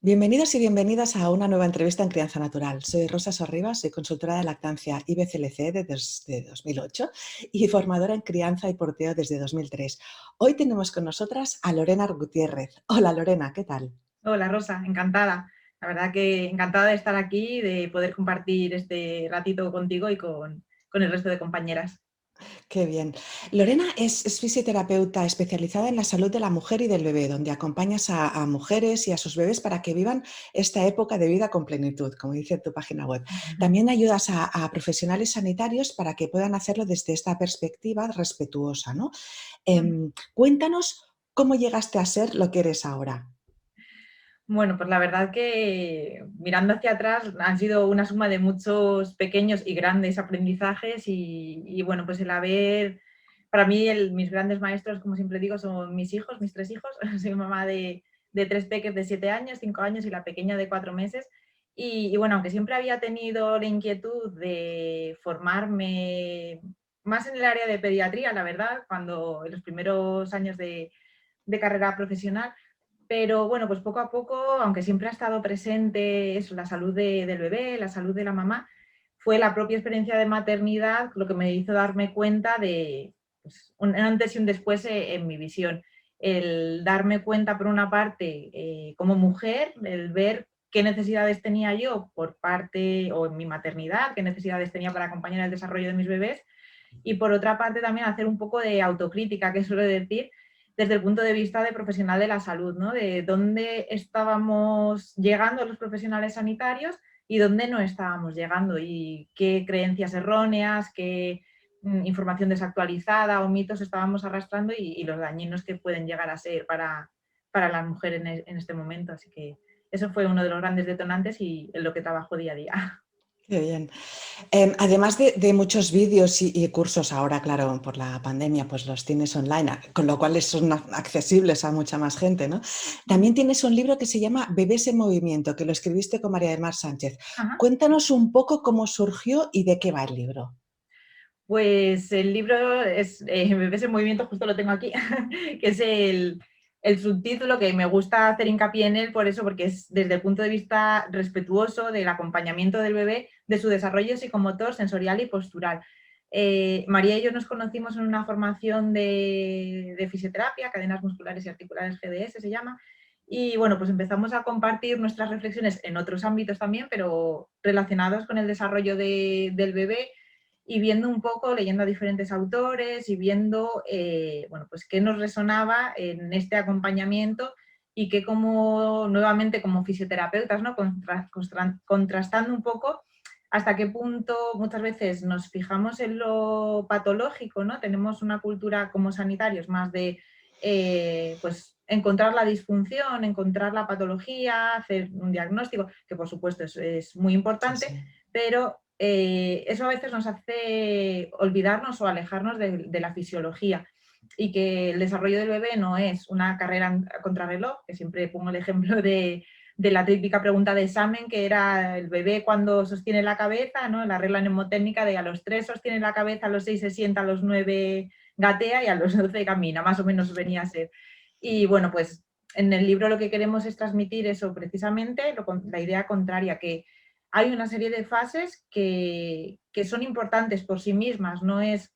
Bienvenidos y bienvenidas a una nueva entrevista en Crianza Natural. Soy Rosa Sorribas, soy consultora de lactancia IBCLC desde 2008 y formadora en crianza y porteo desde 2003. Hoy tenemos con nosotras a Lorena Gutiérrez. Hola Lorena, ¿qué tal? Hola Rosa, encantada. La verdad que encantada de estar aquí, de poder compartir este ratito contigo y con el resto de compañeras. Qué bien. Lorena es fisioterapeuta especializada en la salud de la mujer y del bebé, donde acompañas a mujeres y a sus bebés para que vivan esta época de vida con plenitud, como dice tu página web. También ayudas a profesionales sanitarios para que puedan hacerlo desde esta perspectiva respetuosa, ¿no? Cuéntanos cómo llegaste a ser lo que eres ahora. Bueno, pues la verdad que mirando hacia atrás han sido una suma de muchos pequeños y grandes aprendizajes y bueno, pues el haber, para mí mis grandes maestros, como siempre digo, son mis hijos, mis tres hijos. Soy mamá de tres peques de 7 años, 5 años y la pequeña de 4 meses. Y bueno, aunque siempre había tenido la inquietud de formarme más en el área de pediatría, la verdad, cuando en los primeros años de carrera profesional, pero bueno, pues poco a poco, aunque siempre ha estado presente eso, la salud del bebé, la salud de la mamá, fue la propia experiencia de maternidad lo que me hizo darme cuenta de pues, un antes y un después en mi visión. El darme cuenta, por una parte, como mujer, el ver qué necesidades tenía yo por parte, o en mi maternidad, qué necesidades tenía para acompañar el desarrollo de mis bebés, y por otra parte también hacer un poco de autocrítica, que suelo decir, desde el punto de vista de profesional de la salud, ¿no? De dónde estábamos llegando los profesionales sanitarios y dónde no estábamos llegando y qué creencias erróneas, qué información desactualizada o mitos estábamos arrastrando y los dañinos que pueden llegar a ser para la mujer en este momento. Así que eso fue uno de los grandes detonantes y en lo que trabajo día a día. Qué bien. Además de muchos vídeos y cursos ahora, claro, por la pandemia, pues los tienes online, con lo cual son accesibles a mucha más gente, ¿no? También tienes un libro que se llama Bebés en Movimiento, que lo escribiste con María del Mar Sánchez. Ajá. Cuéntanos un poco cómo surgió y de qué va el libro. Pues el libro es Bebés en Movimiento, justo lo tengo aquí, que es el subtítulo, que me gusta hacer hincapié en él por eso, porque es desde el punto de vista respetuoso del acompañamiento del bebé, de su desarrollo psicomotor, sensorial y postural. María y yo nos conocimos en una formación de fisioterapia, cadenas musculares y articulares GDS se llama, y bueno, pues empezamos a compartir nuestras reflexiones en otros ámbitos también, pero relacionados con el desarrollo del bebé, y viendo un poco, leyendo a diferentes autores y viendo bueno, pues qué nos resonaba en este acompañamiento y que como nuevamente como fisioterapeutas, ¿no? Contrastando un poco hasta qué punto muchas veces nos fijamos en lo patológico, ¿no? Tenemos una cultura como sanitarios más de pues encontrar la disfunción, encontrar la patología, hacer un diagnóstico, que por supuesto es muy Sí, importante, sí. pero eso a veces nos hace olvidarnos o alejarnos de la fisiología, y que el desarrollo del bebé no es una carrera a contrarreloj, que siempre pongo el ejemplo de la típica pregunta de examen, que era el bebé cuando sostiene la cabeza, ¿no? La regla mnemotécnica de a los 3 sostiene la cabeza, a los 6 se sienta, a los 9 gatea y a los 12 camina, más o menos venía a ser. Y bueno, pues en el libro lo que queremos es transmitir eso precisamente, la idea contraria, que hay una serie de fases que son importantes por sí mismas, no es,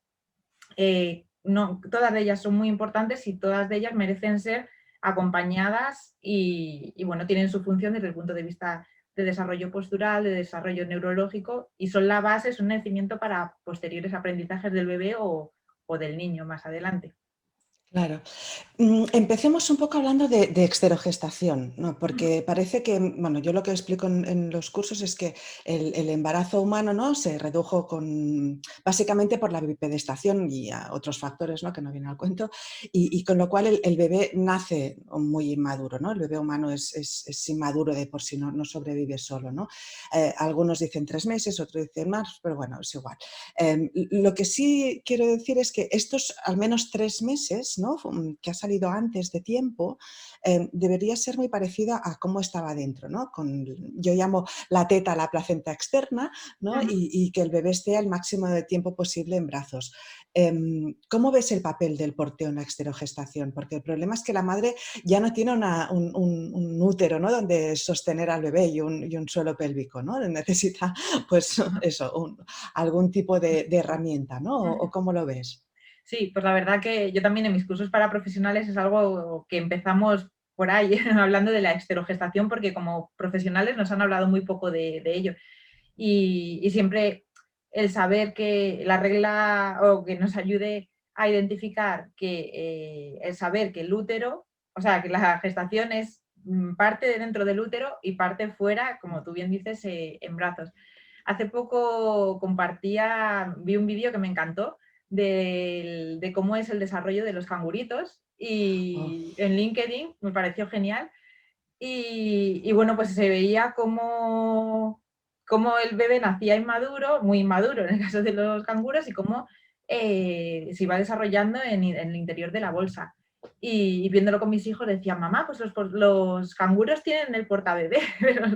no, todas de ellas son muy importantes y todas de ellas merecen ser acompañadas y bueno, tienen su función desde el punto de vista de desarrollo postural, de desarrollo neurológico, y son la base, son el cimiento para posteriores aprendizajes del bebé o del niño más adelante. Claro. Empecemos un poco hablando de exterogestación, ¿no? Porque parece que, bueno, yo lo que explico en los cursos es que el embarazo humano, ¿no? Se redujo básicamente por la bipedestación y a otros factores, ¿no? Que no vienen al cuento, y con lo cual el bebé nace muy inmaduro, ¿no? El bebé humano es inmaduro de por sí, no sobrevive solo, ¿no? Algunos dicen 3 meses, otros dicen más, pero bueno, es igual. Lo que sí quiero decir es que estos al menos 3 meses ¿no? Que ha salido antes de tiempo, debería ser muy parecida a cómo estaba dentro, ¿no? Yo llamo la teta la placenta externa, ¿no? Ujú. Y que el bebé esté el máximo de tiempo posible en brazos. ¿Cómo ves el papel del porteo en la exterogestación? Porque el problema es que la madre ya no tiene un útero, ¿no? Donde sostener al bebé y un suelo pélvico, ¿no? Necesita, pues eso, algún tipo de herramienta, ¿no? ¿O cómo lo ves? Sí, pues la verdad que yo también en mis cursos para profesionales es algo que empezamos por ahí, hablando de la exterogestación, porque como profesionales nos han hablado muy poco de ello. Y siempre el saber que la regla o que nos ayude a identificar que el saber que el útero, o sea, que la gestación es parte de dentro del útero y parte fuera, como tú bien dices, en brazos. Hace poco vi un vídeo que me encantó de cómo es el desarrollo de los canguritos Oh, y en LinkedIn me pareció genial y bueno, pues se veía cómo el bebé nacía inmaduro, muy inmaduro en el caso de los canguros, y cómo se iba desarrollando en el interior de la bolsa. Y viéndolo con mis hijos decía, mamá, pues los canguros tienen el portabebé, pero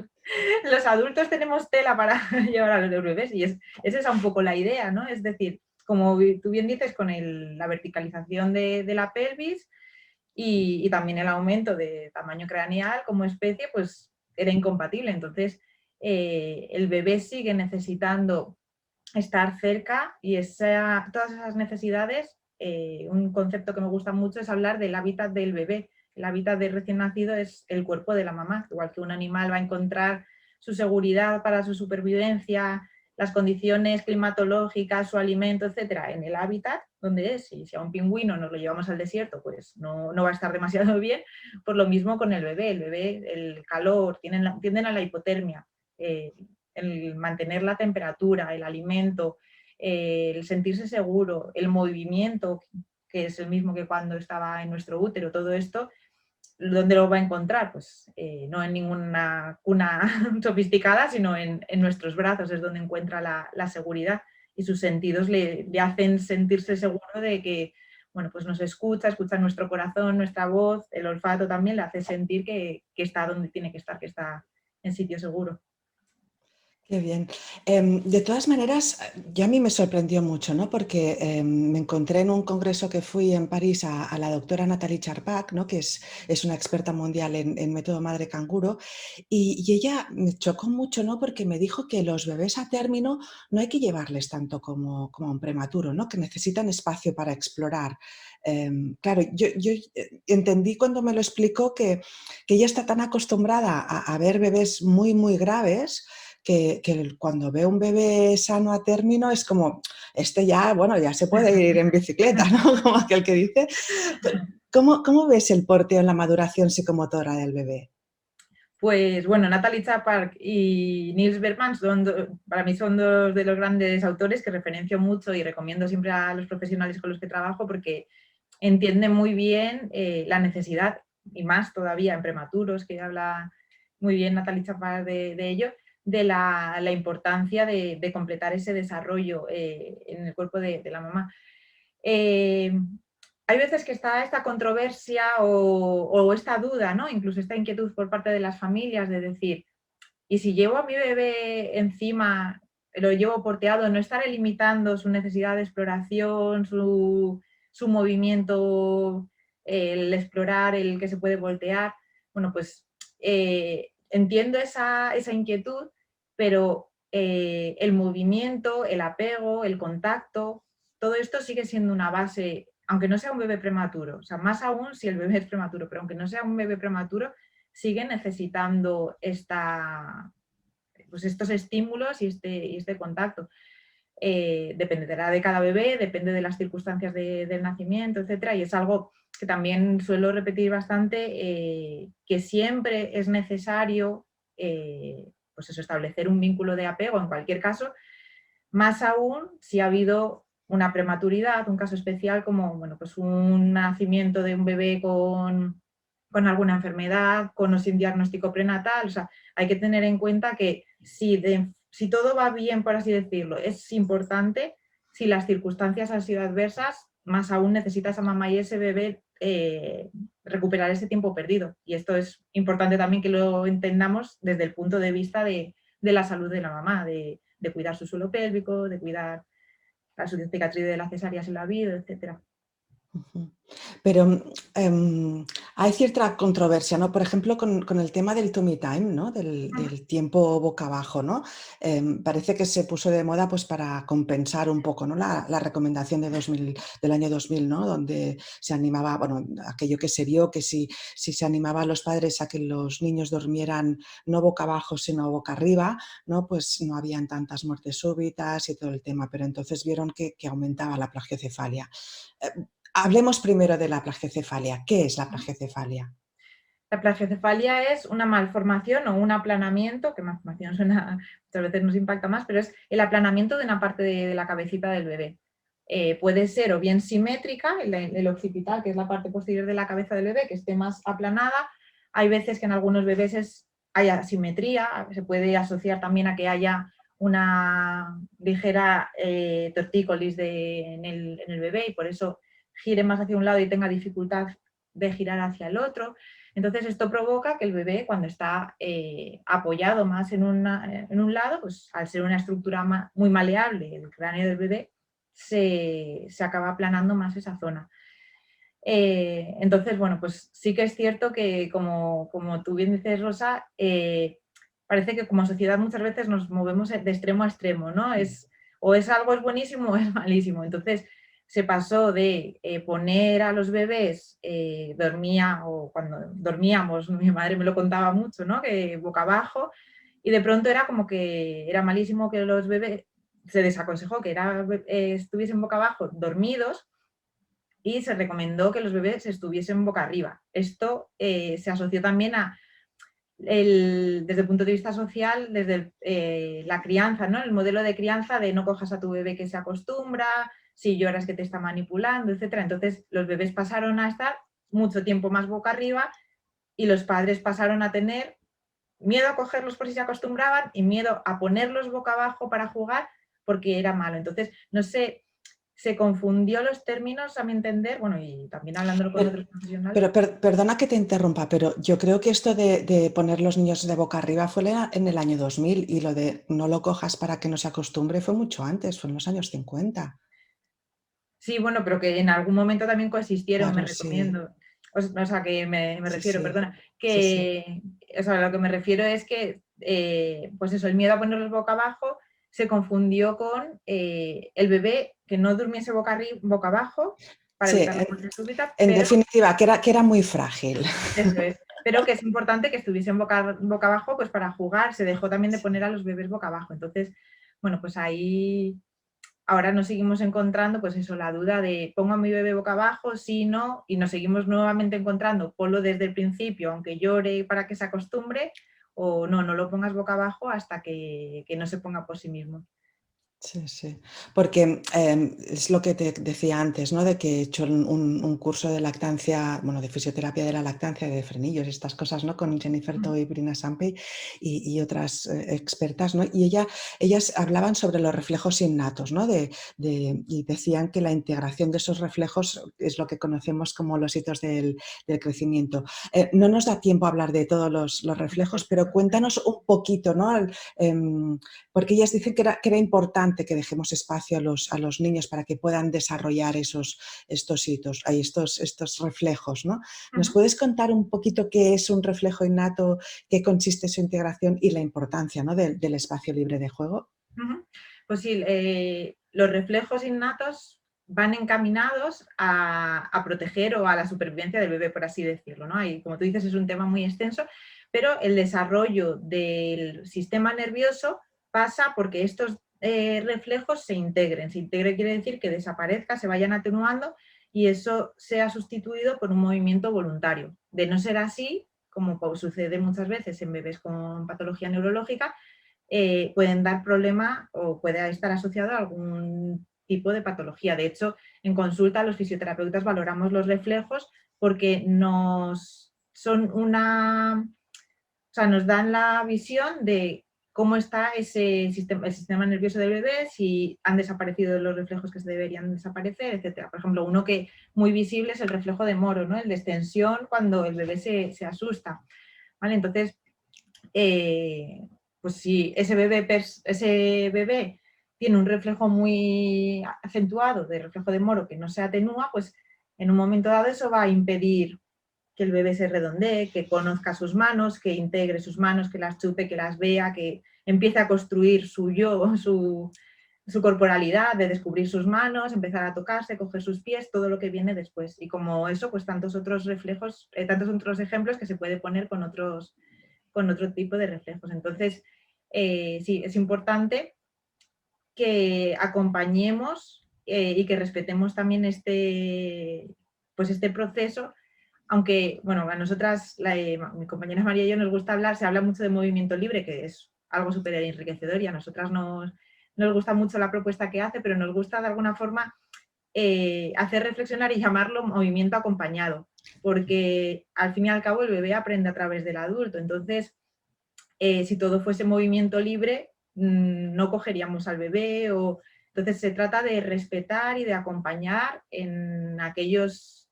los adultos tenemos tela para llevar a los bebés. Y es esa un poco la idea, ¿no? Es decir, como tú bien dices, con la verticalización de la pelvis, y también el aumento de tamaño craneal como especie, pues era incompatible. Entonces, el bebé sigue necesitando estar cerca y todas esas necesidades, un concepto que me gusta mucho es hablar del hábitat del bebé. El hábitat del recién nacido es el cuerpo de la mamá, igual que un animal va a encontrar su seguridad para su supervivencia, las condiciones climatológicas, su alimento, etcétera, en el hábitat donde es. Y si a un pingüino nos lo llevamos al desierto, pues no va a estar demasiado bien. Por lo mismo con el bebé, el calor, tienden a la hipotermia. El mantener la temperatura, el alimento, el sentirse seguro, el movimiento, que es el mismo que cuando estaba en nuestro útero, todo esto, ¿dónde lo va a encontrar? Pues no en ninguna cuna sofisticada, sino en nuestros brazos es donde encuentra la seguridad, y sus sentidos le hacen sentirse seguro de que, bueno, pues nos escucha nuestro corazón, nuestra voz, el olfato también le hace sentir que está donde tiene que estar, que está en sitio seguro. qué bien. De todas maneras, ya a mí me sorprendió mucho, ¿no? Porque me encontré en un congreso que fui en París a la doctora Nathalie Charpak, ¿no? Que es una experta mundial en método madre canguro, y ella me chocó mucho, ¿no? Porque me dijo que los bebés a término no hay que llevarles tanto como a un prematuro, ¿no? Que necesitan espacio para explorar. Claro, yo entendí cuando me lo explicó que ella está tan acostumbrada a ver bebés muy, muy graves que cuando ve un bebé sano a término es como, este ya, bueno, ya se puede ir en bicicleta, ¿no? Como aquel que dice. ¿Cómo ves el porteo en la maduración psicomotora del bebé? Pues bueno, Natalie Chapark y Niels Bergman para mí son dos de los grandes autores que referencio mucho y recomiendo siempre a los profesionales con los que trabajo, porque entienden muy bien la necesidad, y más todavía en prematuros, que habla muy bien Natalie Chapark de ello, de la importancia de completar ese desarrollo en el cuerpo de la mamá. Eh, Hay veces que está esta controversia o esta duda, ¿no? Incluso esta inquietud por parte de las familias de decir, ¿y si llevo a mi bebé encima, lo llevo porteado, no estaré limitando su necesidad de exploración, su movimiento, el explorar, el que se puede voltear? Bueno, pues entiendo esa inquietud, pero el movimiento, el apego, el contacto, todo esto sigue siendo una base, aunque no sea un bebé prematuro, o sea, más aún si el bebé es prematuro, pero aunque no sea un bebé prematuro, sigue necesitando pues estos estímulos y este contacto. Dependerá de cada bebé, depende de las circunstancias del nacimiento, etcétera, y es algo que también suelo repetir bastante, que siempre es necesario pues eso, establecer un vínculo de apego en cualquier caso, más aún si ha habido una prematuridad, un caso especial como bueno, pues un nacimiento de un bebé con alguna enfermedad, con o sin diagnóstico prenatal. O sea, hay que tener en cuenta que si todo va bien, por así decirlo, es importante. Si las circunstancias han sido adversas, más aún necesita esa mamá y ese bebé recuperar ese tiempo perdido. Y esto es importante también que lo entendamos desde el punto de vista de la salud de la mamá, de cuidar su suelo pélvico, de cuidar la cicatriz de la cesárea si la ha habido, etcétera. Ujú. Pero hay cierta controversia, ¿no? Por ejemplo, con el tema del tummy time, ¿no? Del tiempo boca abajo, ¿no? Parece que se puso de moda pues, para compensar un poco, ¿no? La recomendación del año 2000, ¿no? Donde se animaba, bueno, aquello que se vio, que si se animaba a los padres a que los niños durmieran no boca abajo, sino boca arriba, ¿no? Pues no habían tantas muertes súbitas y todo el tema, pero entonces vieron que aumentaba la plagiocefalia. Hablemos primero de la plagiocefalia. ¿Qué es la plagiocefalia? La plagiocefalia es una malformación o un aplanamiento, que malformación suena, muchas veces nos impacta más, pero es el aplanamiento de una parte de la cabecita del bebé. Puede ser o bien simétrica, el occipital, que es la parte posterior de la cabeza del bebé, que esté más aplanada. Hay veces que en algunos bebés hay asimetría, se puede asociar también a que haya una ligera tortícolis en el bebé y por eso gire más hacia un lado y tenga dificultad de girar hacia el otro. Entonces, esto provoca que el bebé, cuando está apoyado más en un lado, pues al ser una estructura muy maleable, el cráneo del bebé, se acaba aplanando más esa zona. Entonces, bueno, pues sí que es cierto que, como tú bien dices, Rosa, parece que como sociedad muchas veces nos movemos de extremo a extremo, ¿no? O es algo es buenísimo o es malísimo. Entonces, se pasó de poner a los bebés, dormía, o cuando dormíamos, mi madre me lo contaba mucho, ¿no? Que boca abajo, y de pronto era como que era malísimo que los bebés, se desaconsejó que estuviesen boca abajo dormidos, y se recomendó que los bebés estuviesen boca arriba. Esto se asoció también desde el punto de vista social, desde la crianza, ¿no? El modelo de crianza de no cojas a tu bebé que se acostumbra, si lloras que te está manipulando, etcétera. Entonces los bebés pasaron a estar mucho tiempo más boca arriba y los padres pasaron a tener miedo a cogerlos por si se acostumbraban y miedo a ponerlos boca abajo para jugar porque era malo. Entonces, no sé, se confundió los términos a mi entender, bueno, y también hablándolo con Pero, otros profesionales. perdona que te interrumpa, pero yo creo que esto de poner los niños de boca arriba fue en el año 2000 y lo de no lo cojas para que no se acostumbre fue mucho antes, fue en los años 50. Sí, bueno, pero que en algún momento también coexistieron, me Claro, sí, recomiendo. O sea, que me sí, refiero, sí, perdona, sí, sí. que, o sea, lo que me refiero es que, pues eso, el miedo a ponerlos boca abajo se confundió con el bebé que no durmiese boca abajo para Sí, evitar la muerte súbita, en pero definitiva, que era muy frágil. eso es, pero que es importante que estuviesen boca abajo, pues para jugar, se dejó también de Sí. poner a los bebés boca abajo. Entonces, bueno, pues ahí ahora nos seguimos encontrando, pues eso, la duda de pongo a mi bebé boca abajo, sí, no, y nos seguimos nuevamente encontrando, ponlo desde el principio, aunque llore para que se acostumbre, o no, no lo pongas boca abajo hasta que no se ponga por sí mismo. Sí, sí, porque es lo que te decía antes, ¿no? De que he hecho un curso de lactancia, bueno, de fisioterapia de la lactancia, de frenillos, estas cosas, ¿no? Con Jennifer Ujú, Toy y Brina Sampey y otras expertas, ¿no? Y ellas hablaban sobre los reflejos innatos, ¿no? Y decían que la integración de esos reflejos es lo que conocemos como los hitos del crecimiento. No nos da tiempo a hablar de todos los reflejos, pero cuéntanos un poquito, ¿no? Porque ellas dicen que era importante que dejemos espacio a los niños para que puedan desarrollar estos hitos, estos reflejos, ¿no? ¿Nos ujú, puedes contar un poquito qué es un reflejo innato, qué consiste su integración y la importancia, ¿no? del espacio libre de juego? ujú. Pues sí, los reflejos innatos van encaminados a proteger o a la supervivencia del bebé, por así decirlo, ¿no? Y como tú dices, es un tema muy extenso, pero el desarrollo del sistema nervioso pasa porque estos reflejos se integren. Se integre quiere decir que desaparezca, se vayan atenuando y eso sea sustituido por un movimiento voluntario. De no ser así, como sucede muchas veces en bebés con patología neurológica, pueden dar problema o puede estar asociado a algún tipo de patología. De hecho, en consulta los fisioterapeutas valoramos los reflejos porque nos dan la visión de cómo está el sistema nervioso del bebé, si han desaparecido los reflejos que se deberían desaparecer, etcétera. Por ejemplo, uno que muy visible es el reflejo de Moro, ¿no? El de extensión cuando el bebé se asusta. ¿Vale? Entonces, pues si ese bebé tiene un reflejo muy acentuado de reflejo de Moro que no se atenúa, pues en un momento dado eso va a impedir que el bebé se redondee, que conozca sus manos, que integre sus manos, que las chupe, que las vea, que empiece a construir su yo, su corporalidad, de descubrir sus manos, empezar a tocarse, coger sus pies, todo lo que viene después. Y como eso, pues tantos otros reflejos, tantos otros ejemplos que se puede poner con otro tipo de reflejos. Entonces, sí, es importante que acompañemos y que respetemos también pues este proceso, aunque, bueno, a nosotras, mi compañera María y yo nos gusta hablar, se habla mucho de movimiento libre, que es algo súper enriquecedor y a nosotras nos gusta mucho la propuesta que hace, pero nos gusta de alguna forma hacer reflexionar y llamarlo movimiento acompañado, porque al fin y al cabo el bebé aprende a través del adulto, entonces si todo fuese movimiento libre, no cogeríamos al bebé. Entonces se trata de respetar y de acompañar en aquellos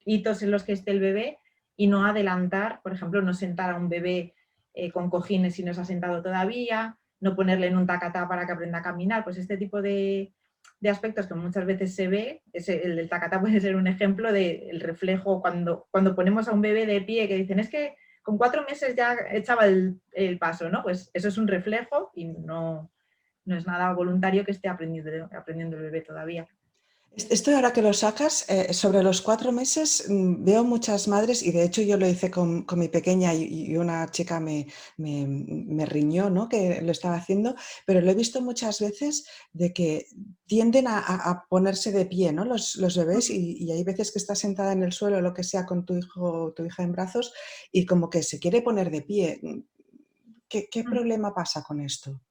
hitos en los que esté el bebé y no adelantar, por ejemplo, no sentar a un bebé con cojines si no se ha sentado todavía, no ponerle en un tacatá para que aprenda a caminar, pues este tipo de aspectos que muchas veces se ve, el del tacatá puede ser un ejemplo del reflejo cuando ponemos a un bebé de pie que dicen es que con 4 meses ya echaba el paso, ¿no? Pues eso es un reflejo y no es nada voluntario que esté aprendiendo el bebé todavía. Esto ahora que lo sacas, sobre los 4 meses veo muchas madres, y de hecho yo lo hice con mi pequeña y una chica me riñó, ¿no? Que lo estaba haciendo, pero lo he visto muchas veces de que tienden a ponerse de pie, ¿no? Los bebés y hay veces que estás sentada en el suelo o lo que sea con tu hijo o tu hija en brazos y como que se quiere poner de pie. ¿Qué problema pasa con esto?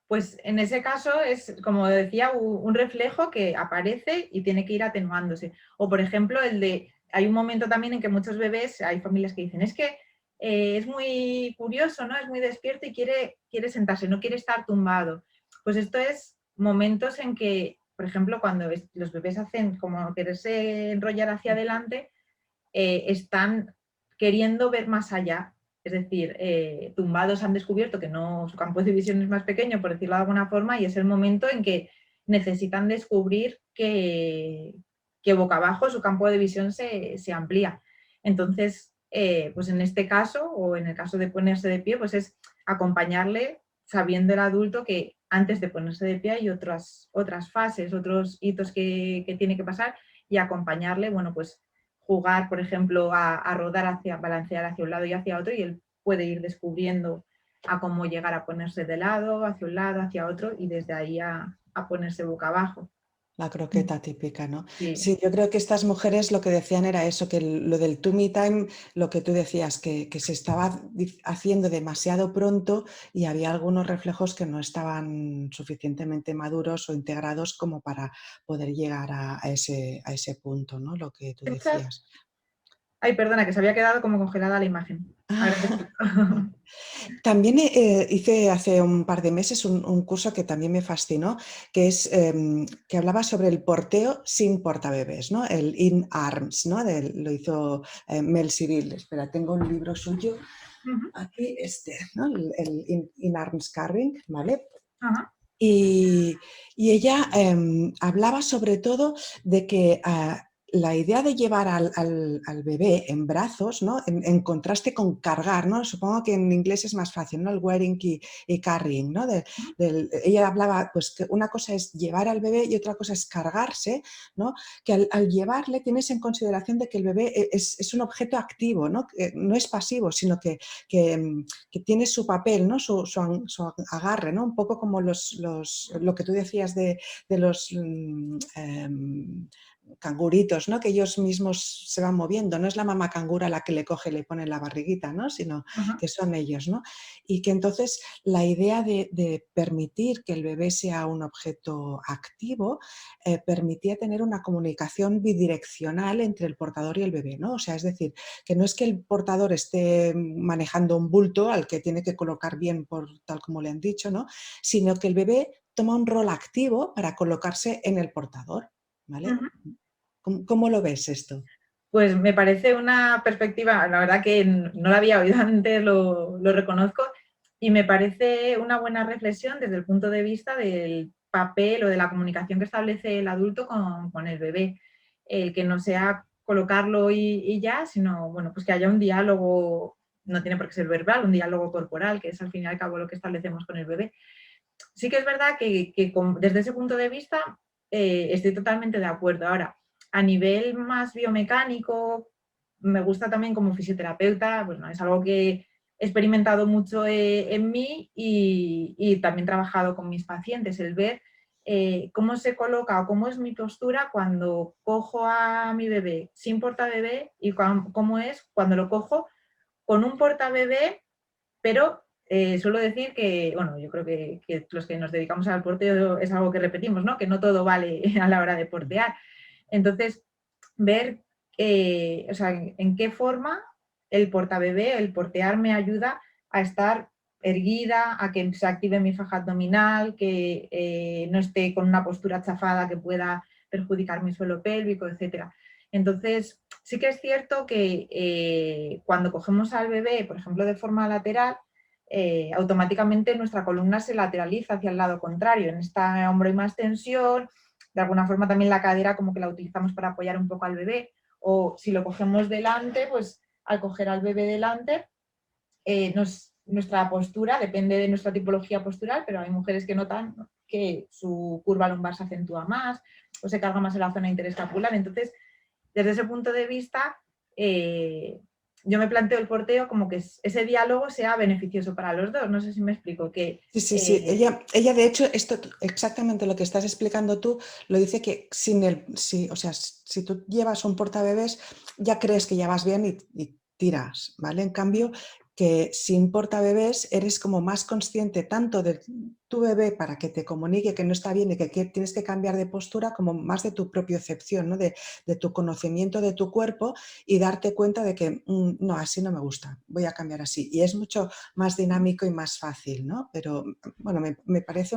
Pues en ese caso es, como decía, un reflejo que aparece y tiene que ir atenuándose. O, por ejemplo, hay un momento también en que muchos bebés, hay familias que dicen, es que es muy curioso, ¿no? Es muy despierto y quiere sentarse, no quiere estar tumbado. Pues esto es momentos en que, por ejemplo, cuando los bebés hacen como quererse enrollar hacia adelante, están queriendo ver más allá. Es decir, tumbados han descubierto que no, su campo de visión es más pequeño, por decirlo de alguna forma, y es el momento en que necesitan descubrir que boca abajo su campo de visión se amplía. Entonces, pues en este caso, o en el caso de ponerse de pie, pues es acompañarle sabiendo el adulto que antes de ponerse de pie hay otras fases, otros hitos que tiene que pasar y acompañarle, bueno, pues jugar, por ejemplo, a rodar balancear hacia un lado y hacia otro, y él puede ir descubriendo a cómo llegar a ponerse de lado, hacia un lado, hacia otro, y desde ahí a ponerse boca abajo. La croqueta típica, ¿no? Sí, Sí, yo creo que estas mujeres lo que decían era eso, que lo del tummy time, lo que tú decías, que se estaba haciendo demasiado pronto y había algunos reflejos que no estaban suficientemente maduros o integrados como para poder llegar a ese punto, ¿no? Lo que tú decías. ay, perdona, que se había quedado como congelada la imagen. Ahora te explico. También hice hace un par de meses un curso que también me fascinó, que es que hablaba sobre el porteo sin portabebés, ¿no? El In Arms, ¿no? Lo hizo Mel Civil. Espera, tengo un libro suyo aquí, ¿no? El In Arms Carrying, ¿vale? Ajá. Y ella hablaba sobre todo de que la idea de llevar al bebé en brazos, ¿no? En contraste con cargar, ¿no? Supongo que en inglés es más fácil, ¿no? El wearing y carrying, ¿no? Ella hablaba, pues que una cosa es llevar al bebé y otra cosa es cargarse, ¿no? Que al llevarle tienes en consideración de que el bebé es un objeto activo, ¿no? Que no es pasivo, sino que tiene su papel, ¿no? Su agarre, ¿no? Un poco como lo que tú decías de los canguritos, ¿no? Que ellos mismos se van moviendo. No es la mamá cangura la que le coge y le pone en la barriguita, ¿no? Sino Ajá, que son ellos, ¿no? Y que entonces la idea de permitir que el bebé sea un objeto activo permitía tener una comunicación bidireccional entre el portador y el bebé, ¿no? O sea, es decir, que no es que el portador esté manejando un bulto al que tiene que colocar bien por tal como le han dicho, ¿no? Sino que el bebé toma un rol activo para colocarse en el portador, ¿vale? ujú. ¿Cómo lo ves esto? Pues me parece una perspectiva, la verdad que no la había oído antes, lo reconozco, y me parece una buena reflexión desde el punto de vista del papel o de la comunicación que establece el adulto con el bebé. El que no sea colocarlo y ya, sino bueno, pues que haya un diálogo, no tiene por qué ser verbal, un diálogo corporal, que es al fin y al cabo lo que establecemos con el bebé. Sí que es verdad que desde ese punto de vista estoy totalmente de acuerdo. Ahora, a nivel más biomecánico, me gusta también como fisioterapeuta, bueno, es algo que he experimentado mucho en mí y también he trabajado con mis pacientes, el ver cómo se coloca o cómo es mi postura cuando cojo a mi bebé sin portabebé y cómo es cuando lo cojo con un portabebé, pero suelo decir que, bueno, yo creo que los que nos dedicamos al porteo es algo que repetimos, ¿no? Que no todo vale a la hora de portear. Entonces, ver o sea, en qué forma el portabebé, el portear me ayuda a estar erguida, a que se active mi faja abdominal, que no esté con una postura chafada que pueda perjudicar mi suelo pélvico, etcétera. Entonces, sí que es cierto que cuando cogemos al bebé, por ejemplo, de forma lateral, automáticamente nuestra columna se lateraliza hacia el lado contrario. En esta hombro hay más tensión, de alguna forma también la cadera como que la utilizamos para apoyar un poco al bebé, o si lo cogemos delante, pues al coger al bebé delante, nuestra postura depende de nuestra tipología postural, pero hay mujeres que notan que su curva lumbar se acentúa más o se carga más en la zona interescapular. Entonces, desde ese punto de vista, yo me planteo el porteo como que ese diálogo sea beneficioso para los dos. No sé si me explico. Que, Sí, sí, sí. Ella de hecho, esto exactamente lo que estás explicando tú, lo dice que sin o sea, si tú llevas un portabebés, ya crees que ya vas bien y tiras, ¿vale? En cambio, que sin portabebés eres como más consciente tanto de tu bebé para que te comunique que no está bien y que tienes que cambiar de postura, como más de tu propiocepción, ¿no? De tu conocimiento de tu cuerpo y darte cuenta de que no, así no me gusta, voy a cambiar así. Y es mucho más dinámico y más fácil, ¿no? Pero bueno, me parece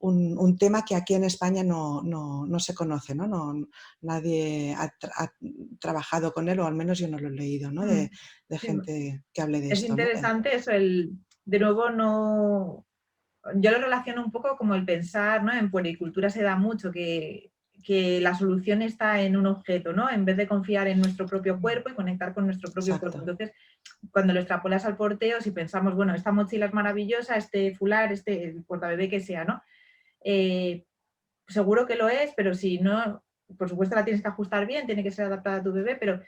un tema que aquí en España no se conoce, ¿no? Nadie ha trabajado con él, o al menos yo no lo he leído, ¿no? De sí, gente que hable de es esto, ¿no? interesante eso, de nuevo no, yo lo relaciono un poco como el pensar, ¿no? En puericultura se da mucho que la solución está en un objeto, ¿no? En vez de confiar en nuestro propio cuerpo y conectar con nuestro propio cuerpo. Exacto. Entonces, cuando lo extrapolas al porteo, si pensamos, bueno, esta mochila es maravillosa, este fular, el portabebé que sea, ¿no? Eh, Seguro que lo es, pero si no, por supuesto la tienes que ajustar bien, tiene que ser adaptada a tu bebé, pero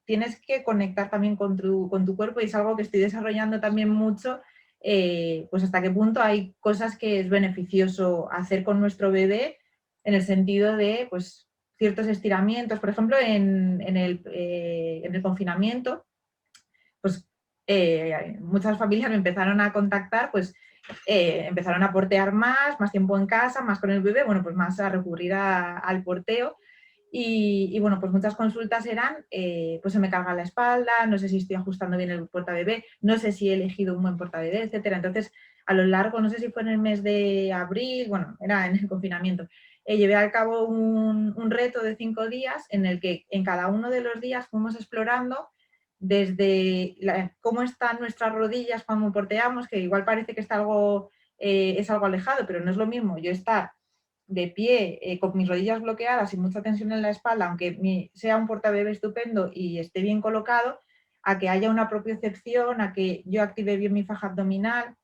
tienes que conectar también con tu cuerpo y es algo que estoy desarrollando también mucho, pues hasta qué punto hay cosas que es beneficioso hacer con nuestro bebé en el sentido de, pues, ciertos estiramientos. Por ejemplo, en el confinamiento, pues muchas familias me empezaron a contactar, pues empezaron a portear más tiempo en casa, más con el bebé, bueno, pues más a recurrir al porteo. Bueno, pues muchas consultas eran, pues se me carga la espalda, no sé si estoy ajustando bien el portabebé, no sé si he elegido un buen portabebé, etcétera. Entonces, a lo largo, no sé si fue en el mes de abril, bueno, era en el confinamiento, llevé a cabo un reto de 5 días en el que en cada uno de los días fuimos explorando desde cómo están nuestras rodillas cuando porteamos, que igual parece que es algo alejado, pero no es lo mismo yo estar de pie con mis rodillas bloqueadas y mucha tensión en la espalda, aunque sea un portabebé estupendo y esté bien colocado, a que haya una propiocepción, a que yo active bien mi faja abdominal,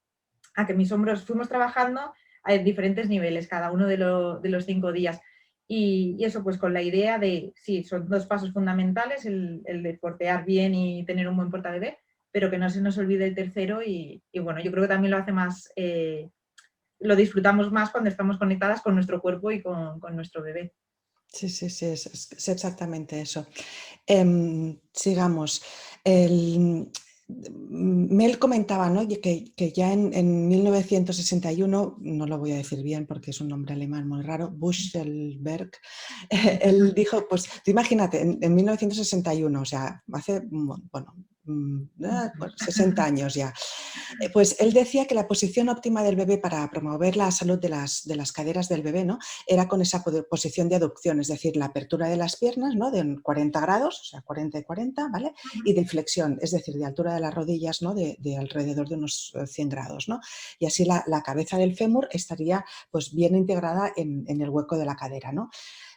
a que mis hombros fuimos trabajando a diferentes niveles cada uno de los 5 días. Y eso pues con la idea de, sí, son dos pasos fundamentales, el de portear bien y tener un buen portabebé, pero que no se nos olvide el tercero y bueno, yo creo que también lo hace más, lo disfrutamos más cuando estamos conectadas con nuestro cuerpo y con nuestro bebé. Sí, sí, sí, es exactamente eso. Sigamos. Mel comentaba, ¿no? Que ya en 1961, no lo voy a decir bien porque es un nombre alemán muy raro, Buchelberg, él dijo, pues tú imagínate, en 1961, o sea, hace, bueno, Muchos. bueno, 60 años ya. Pues él decía que la posición óptima del bebé para promover la salud de las caderas del bebé, ¿no? Era con esa posición de aducción, es decir, la apertura de las piernas, ¿no? De 40 grados, o sea, 40 y 40, ¿vale? Y de flexión, es decir, de altura de las rodillas, ¿no? De alrededor de unos 100 grados, ¿no? Y así la cabeza del fémur estaría pues bien integrada en el hueco de la cadera, ¿no?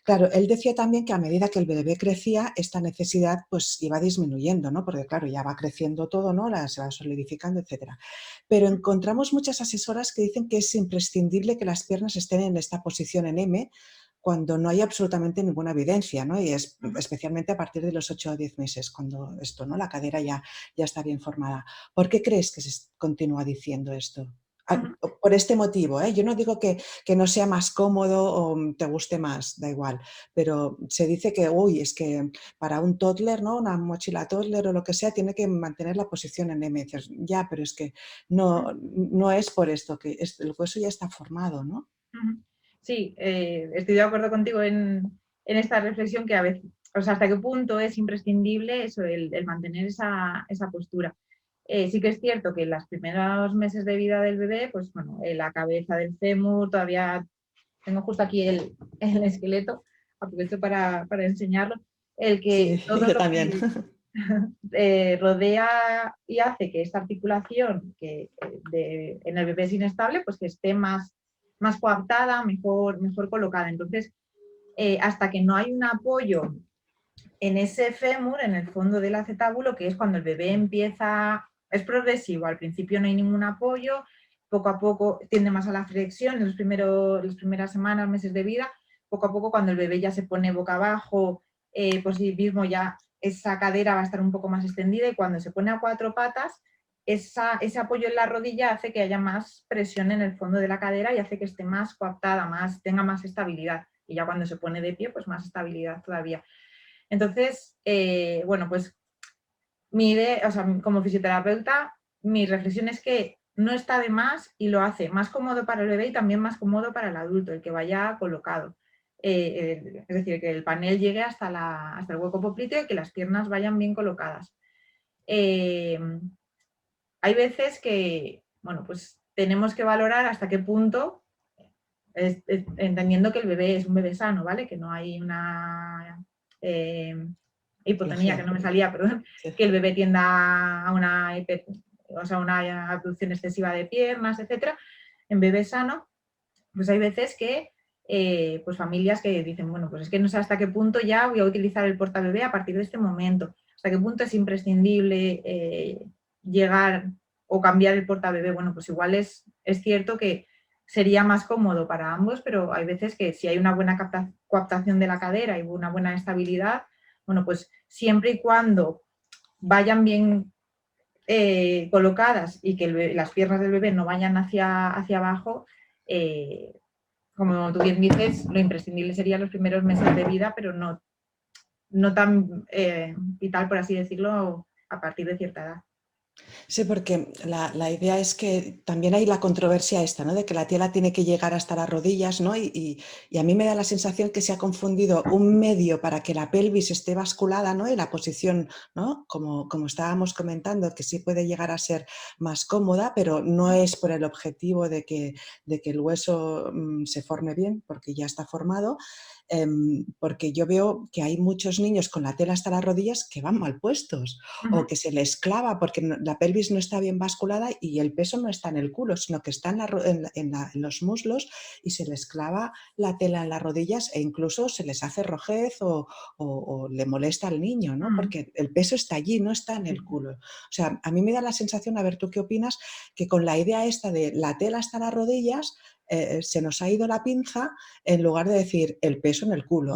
Claro, él decía también que a medida que el bebé crecía, esta necesidad pues iba disminuyendo, ¿no? Porque claro, ya va creciendo todo, ¿no? Se va solidificando, etcétera. Pero encontramos muchas asesoras que dicen que es imprescindible que las piernas estén en esta posición en M cuando no hay absolutamente ninguna evidencia, ¿no? Y es especialmente a partir de los 8 o 10 meses, cuando esto, ¿no? La cadera ya está bien formada. ¿Por qué crees que se continúa diciendo esto? Por este motivo, ¿eh? Yo no digo que no sea más cómodo o te guste más, da igual, pero se dice que, uy, es que para un toddler, ¿no? Una mochila toddler o lo que sea, tiene que mantener la posición en M. Dices, ya, pero es que no es por esto, que el hueso ya está formado, ¿no? Sí, estoy de acuerdo contigo en esta reflexión que a veces, o sea, hasta qué punto es imprescindible eso, el mantener esa postura. Sí que es cierto que en los primeros meses de vida del bebé, pues bueno, la cabeza del fémur, todavía tengo justo aquí el esqueleto, aprovecho para enseñarlo, el que Sí, todo yo lo también. que rodea y hace que esta articulación en el bebé es inestable, pues que esté más coaptada, mejor colocada. Entonces, hasta que no hay un apoyo en ese fémur, en el fondo del acetábulo, que es cuando el bebé empieza, es progresivo, al principio no hay ningún apoyo, poco a poco tiende más a la flexión en las primeras semanas, meses de vida, poco a poco cuando el bebé ya se pone boca abajo, por sí mismo ya esa cadera va a estar un poco más extendida y cuando se pone a cuatro patas, ese apoyo en la rodilla hace que haya más presión en el fondo de la cadera y hace que esté más coaptada, tenga más estabilidad. Y ya cuando se pone de pie, pues más estabilidad todavía. Entonces, bueno, pues mi idea, o sea, como fisioterapeuta, mi reflexión es que no está de más y lo hace más cómodo para el bebé y también más cómodo para el adulto, el que vaya colocado. Es decir, que el panel llegue hasta el hueco popliteo y que las piernas vayan bien colocadas. Eh, Hay veces que, bueno, pues tenemos que valorar hasta qué punto, entendiendo que el bebé es un bebé sano, ¿vale? Que no hay una hipotonía, que Patología. no me salía, perdón, Sí. que el bebé tienda a una abducción excesiva de piernas, etcétera. En bebé sano, pues hay veces que pues familias que dicen, bueno, pues es que no sé hasta qué punto ya voy a utilizar el portabebé a partir de este momento, hasta qué punto es imprescindible llegar o cambiar el portabebé. Bueno, pues igual es cierto que sería más cómodo para ambos, pero hay veces que si hay una buena coaptación de la cadera y una buena estabilidad, bueno, pues siempre y cuando vayan bien colocadas y que las piernas del bebé no vayan hacia abajo, eh, como tú bien dices, lo imprescindible serían los primeros meses de vida, pero no tan vital, por así decirlo, a partir de cierta edad. Sí, porque la idea es que también hay la controversia esta, ¿no? De que la tela tiene que llegar hasta las rodillas, ¿no? Y a mí me da la sensación que se ha confundido un medio para que la pelvis esté basculada, ¿no? Y la posición, ¿no? Como estábamos comentando, que sí puede llegar a ser más cómoda, pero no es por el objetivo de que el hueso se forme bien, porque ya está formado, porque yo veo que hay muchos niños con la tela hasta las rodillas que van mal puestos Uh o -huh. que se les clava porque la pelvis no está bien basculada y el peso no está en el culo, sino que está en los muslos y se les clava la tela en las rodillas e incluso se les hace rojez o le molesta al niño, Uh ¿no? -huh. Porque el peso está allí, no está en el culo. O sea, a mí me da la sensación, a ver tú qué opinas, que con la idea esta de la tela hasta las rodillas se nos ha ido la pinza en lugar de decir el peso en el culo.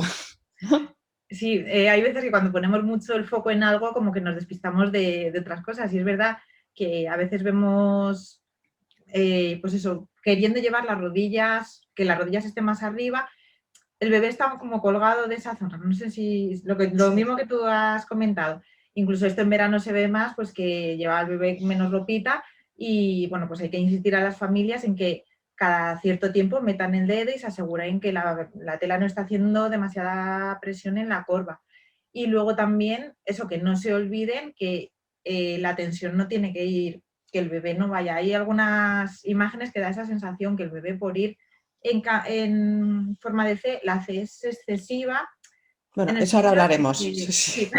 Sí, hay veces que cuando ponemos mucho el foco en algo, como que nos despistamos de otras cosas. Y es verdad que a veces vemos, pues eso, queriendo llevar las rodillas, que las rodillas estén más arriba, el bebé está como colgado de esa zona. No sé si lo Sí. mismo que tú has comentado. Incluso esto en verano se ve más, pues que lleva al bebé menos ropita y bueno, pues hay que insistir a las familias en que cada cierto tiempo metan el dedo y se aseguren que la tela no está haciendo demasiada presión en la corva. Y luego también eso, que no se olviden que la tensión no tiene que ir, que el bebé no vaya. Hay algunas imágenes que da esa sensación que el bebé por ir en forma de C, la C es excesiva Bueno, en el eso ahora sentido de hablaremos. Sí, que, sí. sí,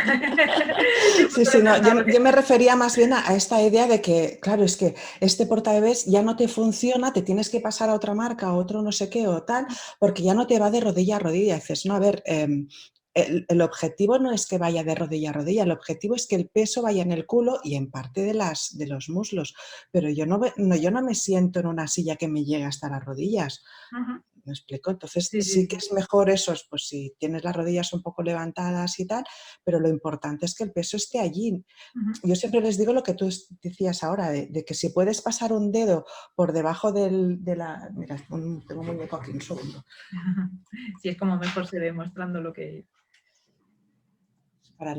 Sí, justo lo sí, no, pensaba, yo me refería más bien a esta idea de que, claro, es que este portabebés ya no te funciona, te tienes que pasar a otra marca, a otro no sé qué o tal, porque ya no te va de rodilla a rodilla. Dices, no, a ver, el objetivo no es que vaya de rodilla a rodilla, el objetivo es que el peso vaya en el culo y en parte de los muslos, pero yo no me siento en una silla que me llegue hasta las rodillas. uh-huh. ¿Me explico? Entonces Sí, sí, sí que sí. es mejor eso, pues si tienes las rodillas un poco levantadas y tal, pero lo importante es que el peso esté allí. Uh-huh. Yo siempre les digo lo que tú decías ahora, de que si puedes pasar un dedo por debajo de la... Mira, tengo un muñeco aquí, un segundo. Sí, es como mejor se ve mostrando lo que... Para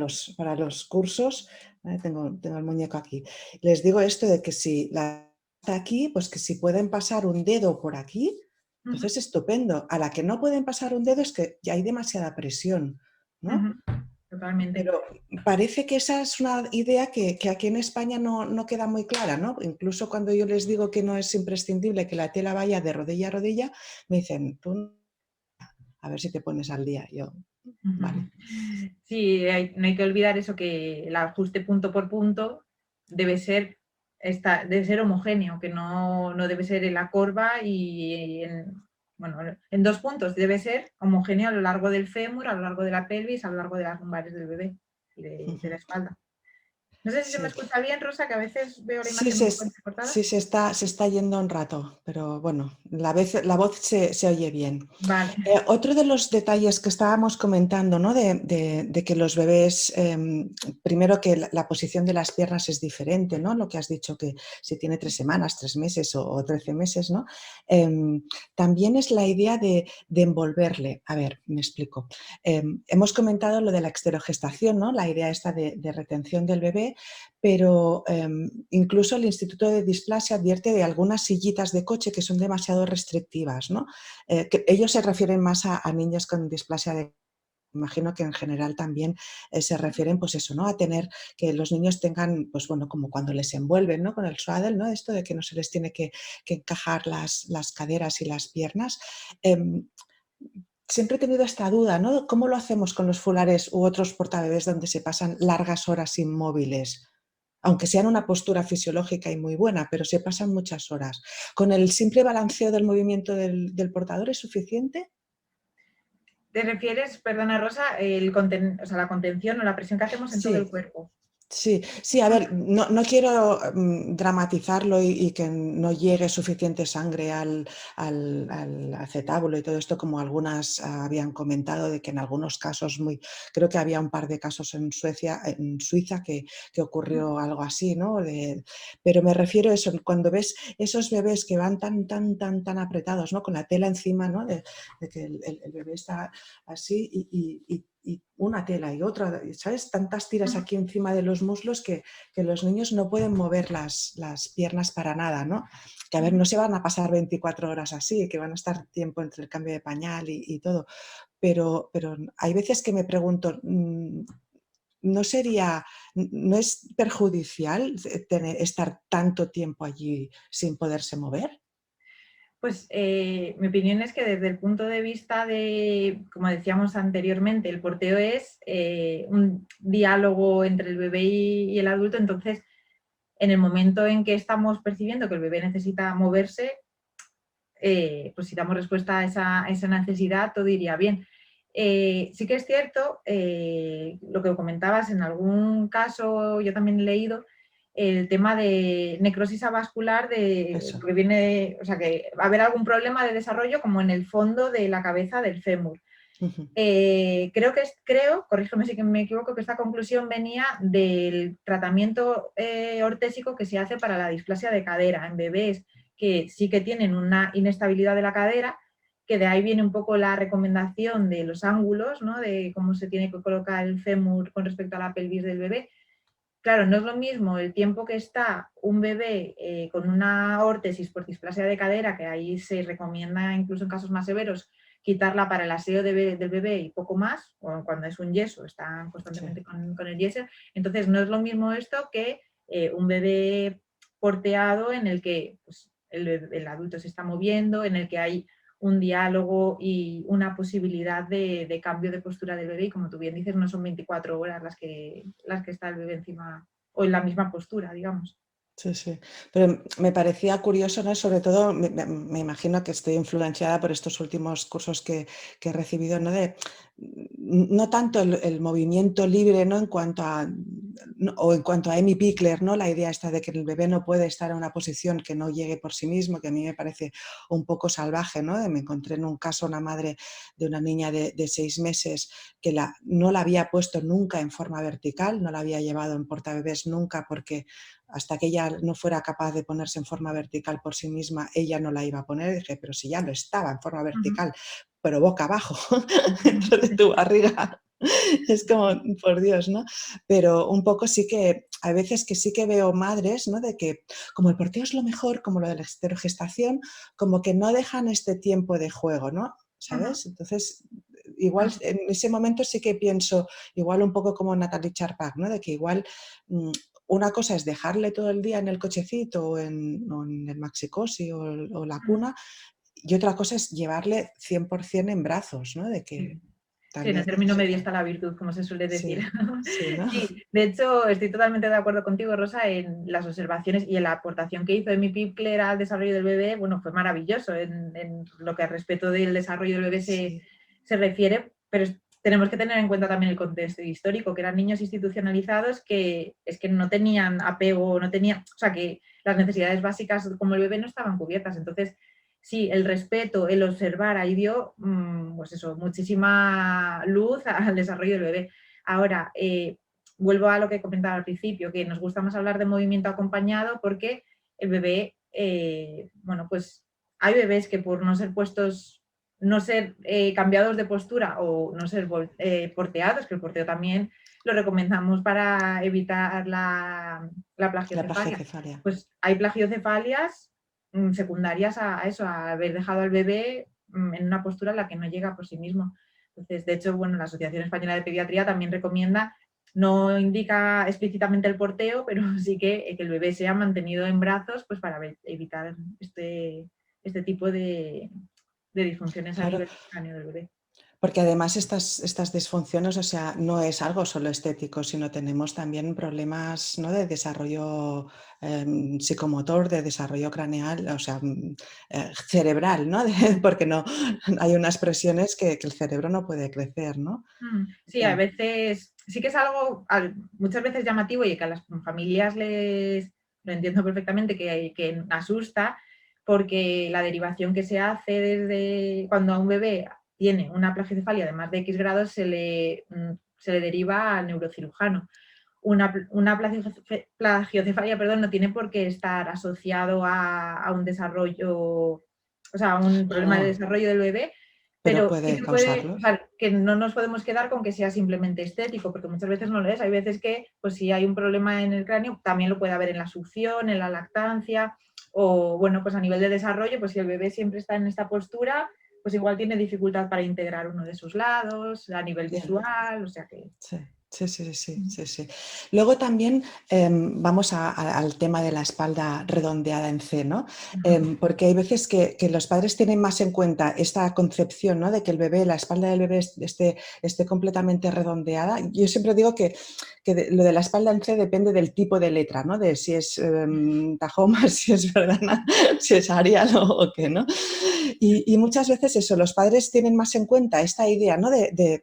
los cursos, ¿vale? Tengo el muñeco aquí. Les digo esto de que si la está aquí, pues que si pueden pasar un dedo por aquí, Uh-huh. entonces estupendo. A la que no pueden pasar un dedo es que ya hay demasiada presión, ¿no? Uh-huh. Totalmente. Pero parece que esa es una idea que aquí en España no queda muy clara, ¿no? Incluso cuando yo les digo que no es imprescindible que la tela vaya de rodilla a rodilla, me dicen, tú a ver si te pones al día. Yo, vale. Sí, no hay que olvidar eso, que el ajuste punto por punto debe ser, debe ser homogéneo, que no debe ser en la corva y bueno, en 2 puntos, debe ser homogéneo a lo largo del fémur, a lo largo de la pelvis, a lo largo de las lumbares del bebé y de la espalda. No sé si se me Sí. escucha bien, Rosa, que a veces veo la Sí, imagen un poco entrecortada. sí se está yendo un rato, pero bueno, la voz se oye bien. Vale. Otro de los detalles que estábamos comentando, ¿no? De que los bebés, primero que la posición de las piernas es diferente, ¿no? Lo que has dicho, que si tiene 3 semanas, 3 meses o 13 meses, ¿no? También es la idea de envolverle. A ver, me explico. Hemos comentado lo de la exterogestación, ¿no? La idea esta de retención del bebé, pero incluso el Instituto de Displasia advierte de algunas sillitas de coche que son demasiado restrictivas, ¿no? Que ellos se refieren más a niños con displasia de... Imagino que en general también se refieren, pues eso, ¿no? A tener que los niños tengan, pues bueno, como cuando les envuelven, ¿no? Con el swaddle, ¿no? Esto de que no se les tiene que encajar las caderas y las piernas. Eh, Siempre he tenido esta duda, ¿no? ¿Cómo lo hacemos con los fulares u otros portabebés donde se pasan largas horas inmóviles? Aunque sea en una postura fisiológica y muy buena, pero se pasan muchas horas. ¿Con el simple balanceo del movimiento del portador es suficiente? ¿Te refieres, perdona Rosa, o sea, la contención o la presión que hacemos en todo el Sí, cuerpo? sí, sí, a ver, no quiero dramatizarlo y que no llegue suficiente sangre al acetábulo y todo esto, como algunas habían comentado, de que en algunos casos, creo que había un par de casos en Suiza, que ocurrió algo así, ¿no? Pero me refiero a eso, cuando ves esos bebés que van tan apretados, ¿no? Con la tela encima, ¿no? De que el bebé está así y una tela y otra, ¿sabes? Tantas tiras aquí encima de los muslos que los niños no pueden mover las piernas para nada, ¿no? Que a ver, no se van a pasar 24 horas así, que van a estar tiempo entre el cambio de pañal y todo, pero hay veces que me pregunto, ¿no sería, no es perjudicial estar tanto tiempo allí sin poderse mover? Pues mi opinión es que desde el punto de vista de, como decíamos anteriormente, el porteo es un diálogo entre el bebé y el adulto, entonces en el momento en que estamos percibiendo que el bebé necesita moverse, pues si damos respuesta a esa necesidad, todo iría bien. Sí que es cierto, lo que comentabas, en algún caso yo también he leído el tema de necrosis avascular, Eso. porque viene, o sea, que va a haber algún problema de desarrollo como en el fondo de la cabeza del fémur. Ujú, Creo, corrígeme si me equivoco, que esta conclusión venía del tratamiento ortésico que se hace para la displasia de cadera en bebés que sí que tienen una inestabilidad de la cadera que de ahí viene un poco la recomendación de los ángulos, ¿no? De cómo se tiene que colocar el fémur con respecto a la pelvis del bebé. Claro, no es lo mismo el tiempo que está un bebé con una órtesis por displasia de cadera, que ahí se recomienda incluso en casos más severos quitarla para el aseo del bebé y poco más, o cuando es un yeso, están Sí. constantemente con el yeso. Entonces, no es lo mismo esto que un bebé porteado en el que pues, el adulto se está moviendo, en el que hay un diálogo y una posibilidad de cambio de postura del bebé y como tú bien dices, no son 24 horas las que está el bebé encima o en la misma postura, digamos. Sí, sí. Pero me parecía curioso, ¿no? Sobre todo, me imagino que estoy influenciada por estos últimos cursos que he recibido, ¿no? No tanto el movimiento libre, ¿no? En cuanto a, o en cuanto a Amy Pickler, ¿no? La idea esta de que el bebé no puede estar en una posición que no llegue por sí mismo, que a mí me parece un poco salvaje, ¿no? Me encontré en un caso una madre de una niña de 6 meses que no la había puesto nunca en forma vertical, no la había llevado en portabebés nunca porque hasta que ella no fuera capaz de ponerse en forma vertical por sí misma, ella no la iba a poner. Y dije, pero si ya lo estaba en forma Ujú, vertical, pero boca abajo, ujú, dentro de sí, tu barriga. Es como, por Dios, ¿no? Pero un poco sí que, hay veces que sí que veo madres, ¿no? De que como el porteo es lo mejor, como lo de la esterogestación, como que no dejan este tiempo de juego, ¿no? ujú, ¿Sabes? Entonces, igual ujú, en ese momento sí que pienso, igual un poco como Natalie Charpak, ¿no? De que igual una cosa es dejarle todo el día en el cochecito o en el maxicosi o la ujú, cuna y otra cosa es llevarle 100% en brazos, ¿no? De que sí. Sí, en el también término sí medio que... está la virtud, como se suele decir. Sí, sí, ¿no? Sí, de hecho, estoy totalmente de acuerdo contigo, Rosa, en las observaciones y en la aportación que hizo Amy Pickler al desarrollo del bebé. Bueno, fue maravilloso en lo que al respecto del desarrollo del bebé Sí, se refiere, pero tenemos que tener en cuenta también el contexto histórico, que eran niños institucionalizados que es que no tenían apego, no tenían, o sea, que las necesidades básicas como el bebé no estaban cubiertas. Entonces, sí, el respeto, el observar, ahí dio, pues eso, muchísima luz al desarrollo del bebé. Ahora, vuelvo a lo que comentaba al principio, que nos gusta más hablar de movimiento acompañado porque el bebé, bueno, pues hay bebés que por no ser puestos, no ser cambiados de postura o no ser porteados, que el porteo también lo recomendamos para evitar la la plagiocefalia. plagiocefalia. Pues hay plagiocefalias secundarias a eso, a haber dejado al bebé en una postura en la que no llega por sí mismo. Entonces, de hecho, bueno, la Asociación Española de Pediatría también recomienda, no indica explícitamente el porteo, pero sí que el bebé sea mantenido en brazos pues para evitar este tipo de disfunciones a Claro, nivel cráneo del bebé. porque además estas disfunciones, o sea, no es algo solo estético, sino tenemos también problemas, ¿no? De desarrollo psicomotor, de desarrollo craneal, o sea, cerebral, ¿no? Porque no hay unas presiones que el cerebro no puede crecer, ¿no? O Sí, a sea, veces sí que es algo muchas veces llamativo y que a las familias lo entiendo perfectamente, que asusta, porque la derivación que se hace desde cuando a un bebé tiene una plagicefalia de más de X grados se le deriva al neurocirujano. Una plagiocefalia, perdón, no tiene por qué estar asociado a un desarrollo, o sea, a un no, problema de no, desarrollo del bebé, pero pero sí puede que puede, o causarlo. sea, que no nos podemos quedar con que sea simplemente estético, porque muchas veces no lo es. Hay veces que, pues si hay un problema en el cráneo, también lo puede haber en la succión, en la lactancia, o bueno, pues a nivel de desarrollo, pues si el bebé siempre está en esta postura, pues igual tiene dificultad para integrar uno de sus lados, a nivel Ya. visual, o sea que... Sí, sí, sí, sí, sí, sí. Luego también vamos al tema de la espalda redondeada en C, ¿no? Porque hay veces que los padres tienen más en cuenta esta concepción, ¿no? De que el bebé, la espalda del bebé esté completamente redondeada. Yo siempre digo que lo de la espalda en C depende del tipo de letra, ¿no? De si es Tahoma, si es Verdana, si es Arial o qué, ¿no? Y muchas veces eso, los padres tienen más en cuenta esta idea, ¿no? De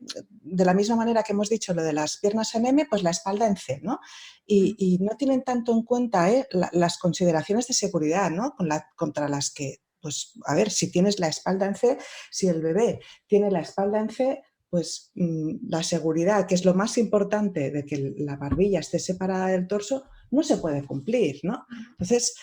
la misma manera que hemos dicho lo de las piernas en M, pues la espalda en C, ¿no? Y no tienen tanto en cuenta las consideraciones de seguridad, ¿no? Contra las que, pues, a ver, si tienes la espalda en C, si el bebé tiene la espalda en C, pues la seguridad, que es lo más importante de que la barbilla esté separada del torso, no se puede cumplir, ¿no? Entonces,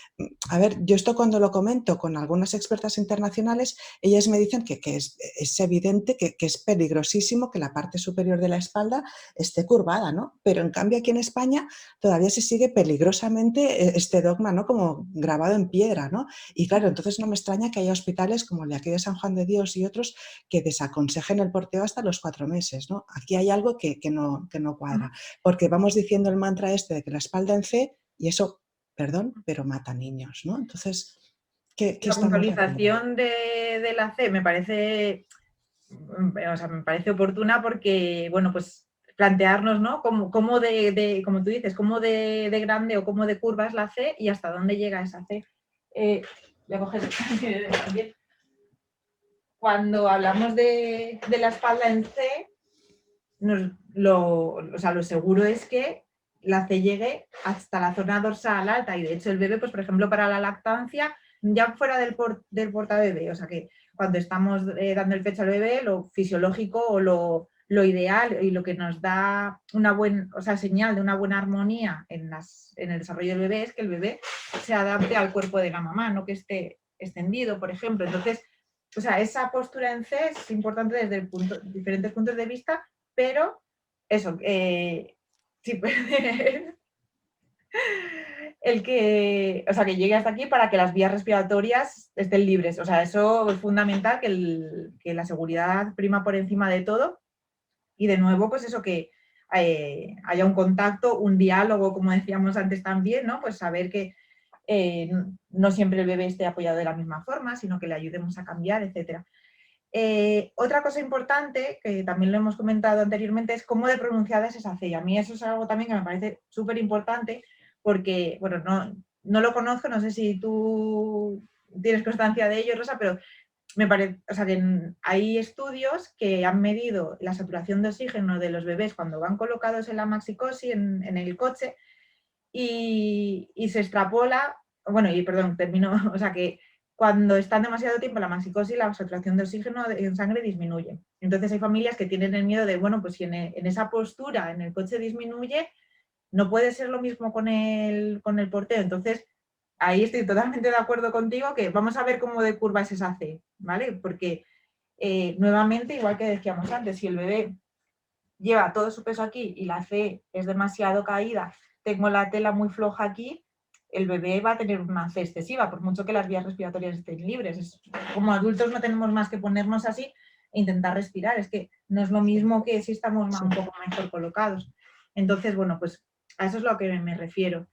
a ver, yo esto cuando lo comento con algunas expertas internacionales, ellas me dicen que es evidente que es peligrosísimo que la parte superior de la espalda esté curvada, ¿no? Pero en cambio aquí en España todavía se sigue peligrosamente este dogma, ¿no? Como grabado en piedra, ¿no? Y claro, entonces no me extraña que haya hospitales como el de aquí de San Juan de Dios y otros que desaconsejen el porteo hasta los 4 meses, ¿no? Aquí hay algo que no cuadra, porque vamos diciendo el mantra este de que la espalda en C y eso, perdón, pero mata niños, ¿no? Entonces, ¿qué La estamos haciendo? puntualización de la C me parece, o sea, me parece oportuna porque, bueno, pues plantearnos, ¿no? Cómo como tú dices, cómo de grande o cómo de curva es la C y hasta dónde llega esa C. Voy a coger también. Cuando hablamos de la espalda en C, o sea, lo seguro es que la C llegue hasta la zona dorsal alta y de hecho el bebé, pues por ejemplo para la lactancia, ya fuera del portabebé, o sea que cuando estamos dando el pecho al bebé, lo fisiológico o lo ideal y lo que nos da una buena, o sea, señal de una buena armonía en el desarrollo del bebé es que el bebé se adapte al cuerpo de la mamá, no que esté extendido, por ejemplo. Entonces, o sea, esa postura en C es importante desde diferentes puntos de vista, pero eso, sí, el que, o sea, que llegue hasta aquí para que las vías respiratorias estén libres. O sea, eso es fundamental, que la seguridad prima por encima de todo. Y de nuevo, pues eso, que haya un contacto, un diálogo, como decíamos antes también, ¿no? Pues saber que no siempre el bebé esté apoyado de la misma forma, sino que le ayudemos a cambiar, etcétera. Otra cosa importante, que también lo hemos comentado anteriormente, es cómo de pronunciada es esa C. Y a mí eso es algo también que me parece súper importante porque, bueno, no lo conozco, no sé si tú tienes constancia de ello, Rosa, pero me parece, o sea, que hay estudios que han medido la saturación de oxígeno de los bebés cuando van colocados en la maxicosi, en el coche, y se extrapola, bueno, y perdón, termino, o sea que cuando están demasiado tiempo en la maxicosis, la saturación de oxígeno en sangre disminuye. Entonces hay familias que tienen el miedo de, bueno, pues si en esa postura en el coche disminuye, no puede ser lo mismo con el porteo. Entonces, ahí estoy totalmente de acuerdo contigo que vamos a ver cómo de curva es esa C, ¿vale? Porque nuevamente, igual que decíamos antes, si el bebé lleva todo su peso aquí y la C es demasiado caída, tengo la tela muy floja aquí, el bebé va a tener una C excesiva, por mucho que las vías respiratorias estén libres. Como adultos no tenemos más que ponernos así e intentar respirar. Es que no es lo mismo que si estamos un poco mejor colocados. Entonces, bueno, pues a eso es lo que me refiero.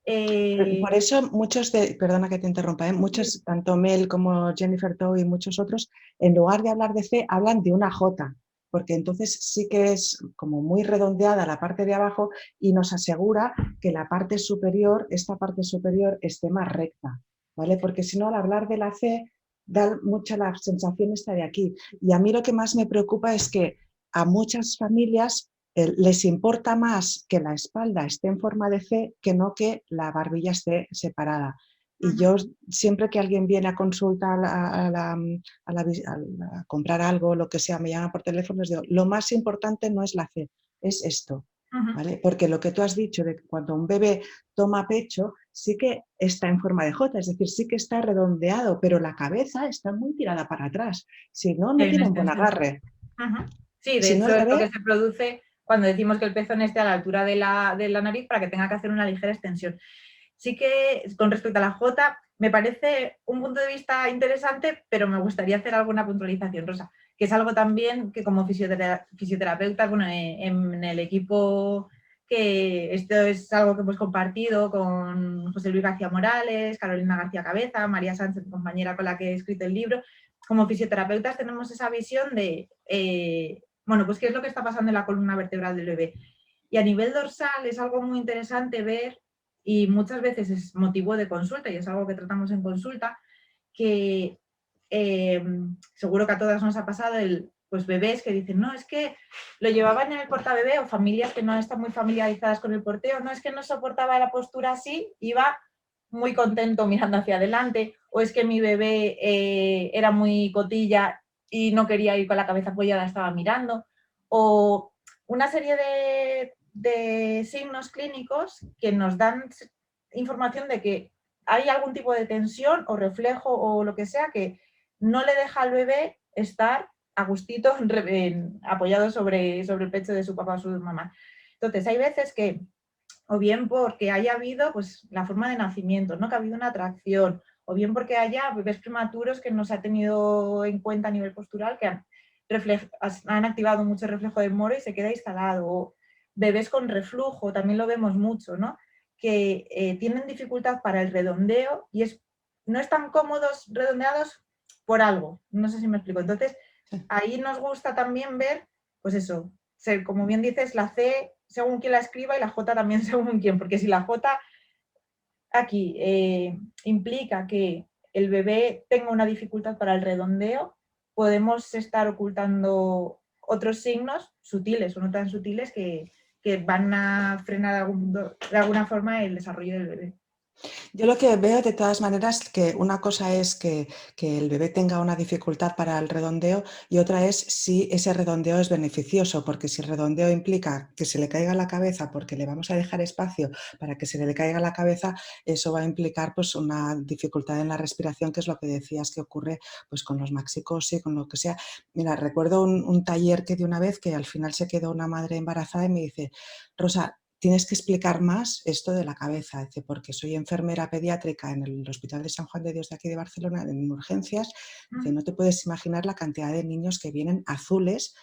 Por eso muchos perdona que te interrumpa, muchos, tanto Mel como Jennifer Tow y muchos otros, en lugar de hablar de C, hablan de una J, porque entonces sí que es como muy redondeada la parte de abajo y nos asegura que la parte superior, esta parte superior, esté más recta, ¿vale? Porque si no, al hablar de la C, da mucha la sensación esta de aquí. Y a mí lo que más me preocupa es que a muchas familias les importa más que la espalda esté en forma de C que no que la barbilla esté separada. Y yo siempre que alguien viene a consulta a comprar algo, lo que sea, me llama por teléfono, les digo, lo más importante no es la C, es esto. ¿Vale? Porque lo que tú has dicho de que cuando un bebé toma pecho, sí que está en forma de J, es decir, sí que está redondeado, pero la cabeza está muy tirada para atrás. Si no, no Hay una tiene un buen extensión. agarre. Sí, de Si no, hecho el es lo que bebé se produce cuando decimos que el pezón esté a la altura de la nariz para que tenga que hacer una ligera extensión. Sí que con respecto a la J, me parece un punto de vista interesante, pero me gustaría hacer alguna puntualización, Rosa, que es algo también que como fisioterapeuta, bueno, en el equipo, que esto es algo que hemos compartido con José Luis García Morales, Carolina García Cabeza, María Sánchez, compañera con la que he escrito el libro. Como fisioterapeutas tenemos esa visión de, bueno, pues qué es lo que está pasando en la columna vertebral del bebé. Y a nivel dorsal es algo muy interesante ver, y muchas veces es motivo de consulta, y es algo que tratamos en consulta, que seguro que a todas nos ha pasado pues bebés que dicen, no, es que lo llevaban en el portabebé, o familias que no están muy familiarizadas con el porteo, no, es que no soportaba la postura así, iba muy contento mirando hacia adelante, o es que mi bebé era muy cotilla y no quería ir con la cabeza apoyada, estaba mirando, o una serie de signos clínicos que nos dan información de que hay algún tipo de tensión o reflejo o lo que sea que no le deja al bebé estar a gustito apoyado sobre el pecho de su papá o su mamá. Entonces, hay veces que, o bien porque haya habido pues, la forma de nacimiento, ¿no? Que ha habido una atracción, o bien porque haya bebés prematuros que no se ha tenido en cuenta a nivel postural, que han activado mucho el reflejo del moro y se queda instalado, o bebés con reflujo, también lo vemos mucho, ¿no? Que tienen dificultad para el redondeo y no están cómodos redondeados por algo, no sé si me explico. Entonces, ahí nos gusta también ver, pues eso, como bien dices, la C según quien la escriba y la J también según quién, porque si la J aquí implica que el bebé tenga una dificultad para el redondeo, podemos estar ocultando otros signos sutiles o no tan sutiles que van a frenar de alguna forma el desarrollo del bebé. Yo lo que veo de todas maneras que una cosa es que el bebé tenga una dificultad para el redondeo y otra es si ese redondeo es beneficioso, porque si el redondeo implica que se le caiga la cabeza porque le vamos a dejar espacio para que se le caiga la cabeza, eso va a implicar pues una dificultad en la respiración, que es lo que decías que ocurre pues con los maxicosi, con lo que sea. Mira, recuerdo un taller que de una vez que al final se quedó una madre embarazada y me dice, Rosa, tienes que explicar más esto de la cabeza, dice, porque soy enfermera pediátrica en el Hospital de San Juan de Dios de aquí de Barcelona, en urgencias, dice, no te puedes imaginar la cantidad de niños que vienen azules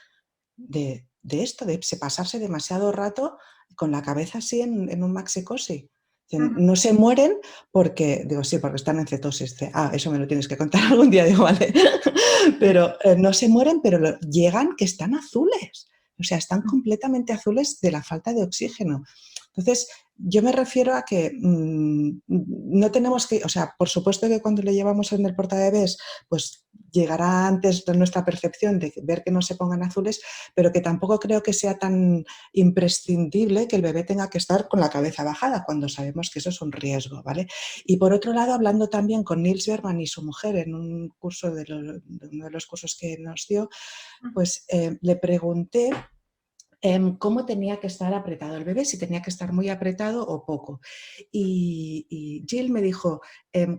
de esto, de pasarse demasiado rato con la cabeza así en un maxicosi. No se mueren porque, digo, sí, porque están en cetosis. Dice, eso me lo tienes que contar algún día, digo, vale. Pero no se mueren, pero llegan que están azules. O sea, están completamente azules de la falta de oxígeno. Entonces, yo me refiero a que no tenemos que, o sea, por supuesto que cuando le llevamos en el portabebés, pues llegará antes de nuestra percepción de ver que no se pongan azules, pero que tampoco creo que sea tan imprescindible que el bebé tenga que estar con la cabeza bajada cuando sabemos que eso es un riesgo, ¿vale? Y por otro lado, hablando también con Nils Berman y su mujer en un curso de uno de los cursos que nos dio, pues le pregunté cómo tenía que estar apretado el bebé, si tenía que estar muy apretado o poco. Y Jill me dijo,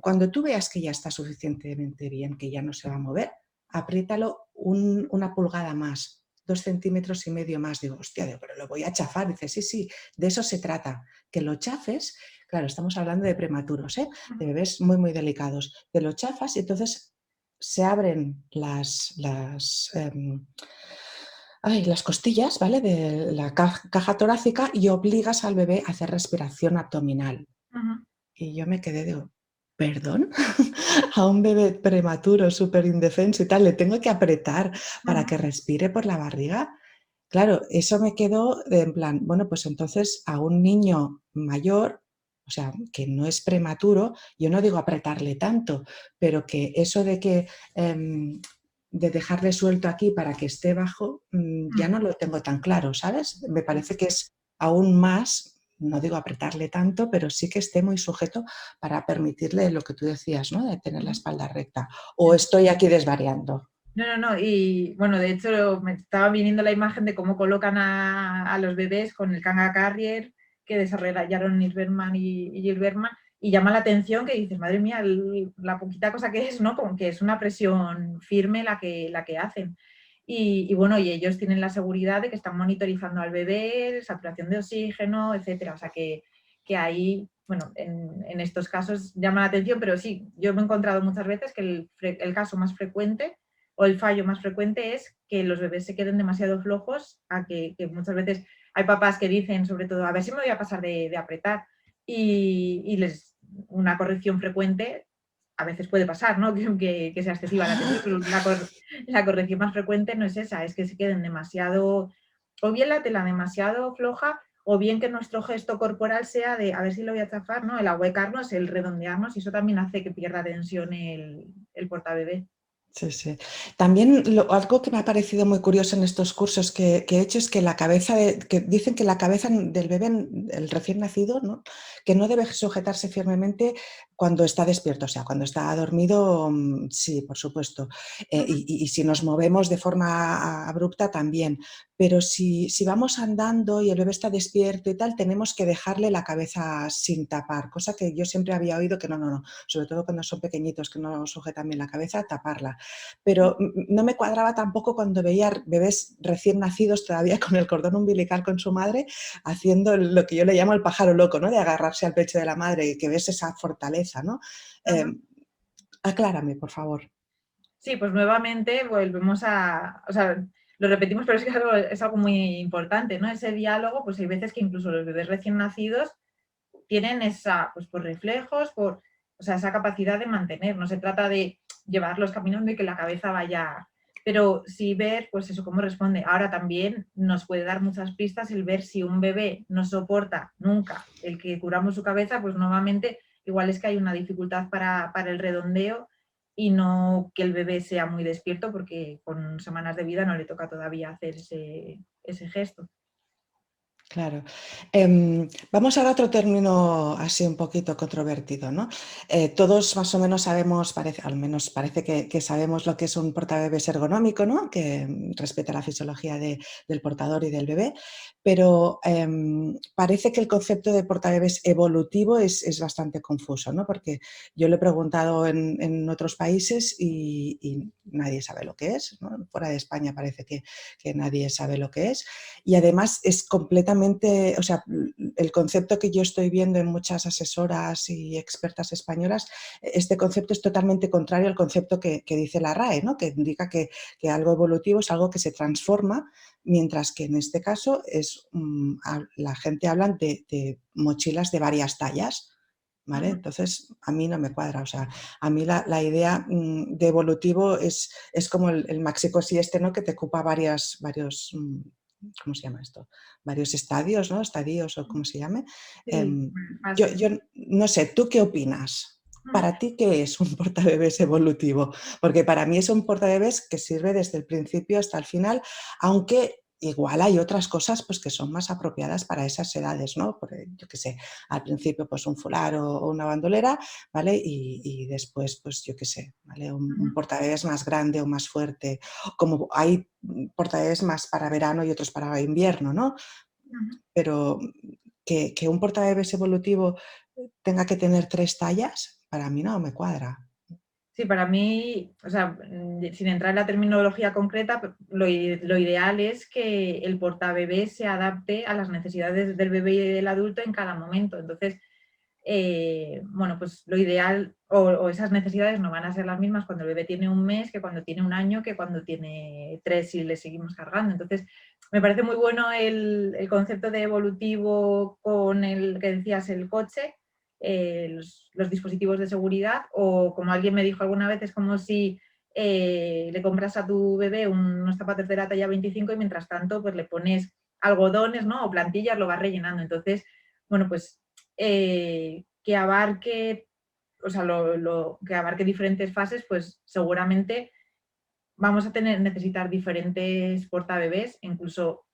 cuando tú veas que ya está suficientemente bien, que ya no se va a mover, apriétalo una pulgada más, 2,5 centímetros más. Digo, hostia, pero lo voy a chafar. Dice, sí, sí, de eso se trata, que lo chafes. Claro, estamos hablando de prematuros, de bebés muy, muy delicados. Te lo chafas y entonces se abren las costillas, ¿vale? De la caja torácica y obligas al bebé a hacer respiración abdominal. Y yo me quedé, digo, ¿perdón? A un bebé prematuro, súper indefenso y tal, le tengo que apretar para que respire por la barriga. Claro, eso me quedó en plan, bueno, pues entonces a un niño mayor, o sea, que no es prematuro, yo no digo apretarle tanto, pero que eso de dejarle suelto aquí para que esté bajo, ya no lo tengo tan claro, ¿sabes? Me parece que es aún más, no digo apretarle tanto, pero sí que esté muy sujeto para permitirle lo que tú decías, ¿no? De tener la espalda recta. ¿O estoy aquí desvariando? No. Y bueno, de hecho me estaba viniendo la imagen de cómo colocan a los bebés con el Kanga Carrier que desarrollaron Nils Berman y Jill Berman, y llama la atención que dices, madre mía, la poquita cosa que es, ¿no? Como que es una presión firme la que hacen. Y bueno, y ellos tienen la seguridad de que están monitorizando al bebé, saturación de oxígeno, etcétera. O sea que ahí, bueno, en estos casos llama la atención, pero sí, yo me he encontrado muchas veces que el caso más frecuente o el fallo más frecuente es que los bebés se queden demasiado flojos, a que muchas veces hay papás que dicen, sobre todo, a ver si me voy a pasar de apretar, y una corrección frecuente a veces puede pasar, ¿no? Que sea excesiva la tensión, pero la corrección más frecuente no es esa, es que se queden demasiado, o bien la tela demasiado floja, o bien que nuestro gesto corporal sea de a ver si lo voy a chafar, ¿no? El ahuecarnos, el redondearnos, y eso también hace que pierda tensión el portabebé. Sí, sí. También algo que me ha parecido muy curioso en estos cursos que he hecho es que la cabeza, que dicen que la cabeza del bebé, el recién nacido, ¿no? Que no debe sujetarse firmemente Cuando está despierto, o sea, cuando está dormido, sí, por supuesto. Ujú. Y si nos movemos de forma abrupta, también. Pero si vamos andando y el bebé está despierto y tal, tenemos que dejarle la cabeza sin tapar, cosa que yo siempre había oído que no, no, no, sobre todo cuando son pequeñitos, que no sujetan bien la cabeza, taparla. Pero no me cuadraba tampoco cuando veía bebés recién nacidos todavía con el cordón umbilical con su madre, haciendo lo que yo le llamo el pájaro loco, ¿no? De agarrarse al pecho de la madre y que ves esa fortaleza, ¿no? Eh, Ajá. Aclárame, por favor. Sí, pues nuevamente volvemos a, o sea, lo repetimos, pero es algo muy importante, ¿no? Ese diálogo, pues hay veces que incluso los bebés recién nacidos tienen esa, pues por reflejos, o sea, esa capacidad de mantener. No se trata de llevarlos caminando y que la cabeza vaya, pero sí ver, pues eso, cómo responde. Ahora también nos puede dar muchas pistas el ver si un bebé no soporta nunca el que curamos su cabeza, pues nuevamente igual es que hay una dificultad para el redondeo y no que el bebé sea muy despierto porque con semanas de vida no le toca todavía hacer ese gesto. Claro. Vamos ahora a otro término así un poquito controvertido, ¿no? Todos más o menos sabemos, al menos parece que sabemos lo que es un portabebés ergonómico, ¿no? Que respeta la fisiología del portador y del bebé, pero parece que el concepto de portabebés evolutivo es bastante confuso, ¿no? Porque yo lo he preguntado en otros países y nadie sabe lo que es, ¿no? Fuera de España parece que nadie sabe lo que es. Y además es completamente, o sea, el concepto que yo estoy viendo en muchas asesoras y expertas españolas, este concepto es totalmente contrario al concepto que dice la RAE, ¿no? Que indica que algo evolutivo es algo que se transforma, mientras que en este caso la gente habla de mochilas de varias tallas. ¿Vale? Ujú. Entonces, a mí no me cuadra. O sea, a mí la idea de evolutivo es como el maxi-cosi este, ¿no? Que te ocupa varios, ¿cómo se llama esto? Varios estadios, ¿no? Estadios o como se llame. Sí, Yo, fases. yo no sé, ¿tú qué opinas? Mm. ¿Para ti qué es un portabebés evolutivo? Porque para mí es un portabebés que sirve desde el principio hasta el final, aunque igual hay otras cosas pues, que son más apropiadas para esas edades, ¿no? Yo qué sé, al principio pues un fular o una bandolera, ¿vale? Y después pues yo qué sé, ¿vale? Un Ujú. portabebés más grande o más fuerte, como hay portabebés más para verano y otros para invierno, ¿no? Ujú. Pero que un portabebés evolutivo tenga que tener 3 tallas, para mí no me cuadra. Sí, para mí, o sea, sin entrar en la terminología concreta, lo ideal es que el portabebé se adapte a las necesidades del bebé y del adulto en cada momento. Entonces, bueno, pues lo ideal o esas necesidades no van a ser las mismas cuando el bebé tiene un mes, que cuando tiene un año, que cuando tiene 3 y le seguimos cargando. Entonces, me parece muy bueno el concepto de evolutivo con el que decías, el coche, los dispositivos de seguridad, o como alguien me dijo alguna vez, es como si le compras a tu bebé unos zapatos de la talla 25 y mientras tanto pues le pones algodones, ¿no? O plantillas, lo vas rellenando. Entonces, bueno, pues que abarque, o sea, que abarque diferentes fases, pues seguramente vamos a necesitar diferentes portabebés, incluso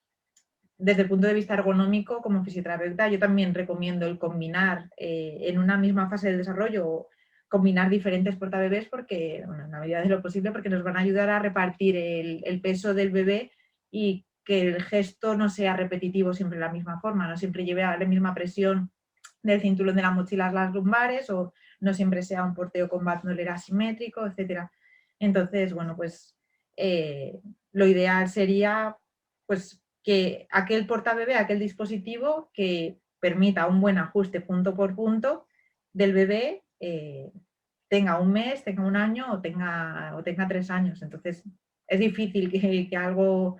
desde el punto de vista ergonómico, como fisioterapeuta, yo también recomiendo el combinar en una misma fase del desarrollo, combinar diferentes portabebés porque, bueno, en la medida de lo posible, porque nos van a ayudar a repartir el peso del bebé y que el gesto no sea repetitivo siempre de la misma forma, no siempre lleve a la misma presión del cinturón de la mochila a las lumbares o no siempre sea un porteo con bandolera asimétrico, etcétera. Entonces, bueno, pues lo ideal sería pues que aquel portabebé, aquel dispositivo que permita un buen ajuste punto por punto del bebé, tenga un mes, tenga un año o tenga 3 años. Entonces, es difícil que algo,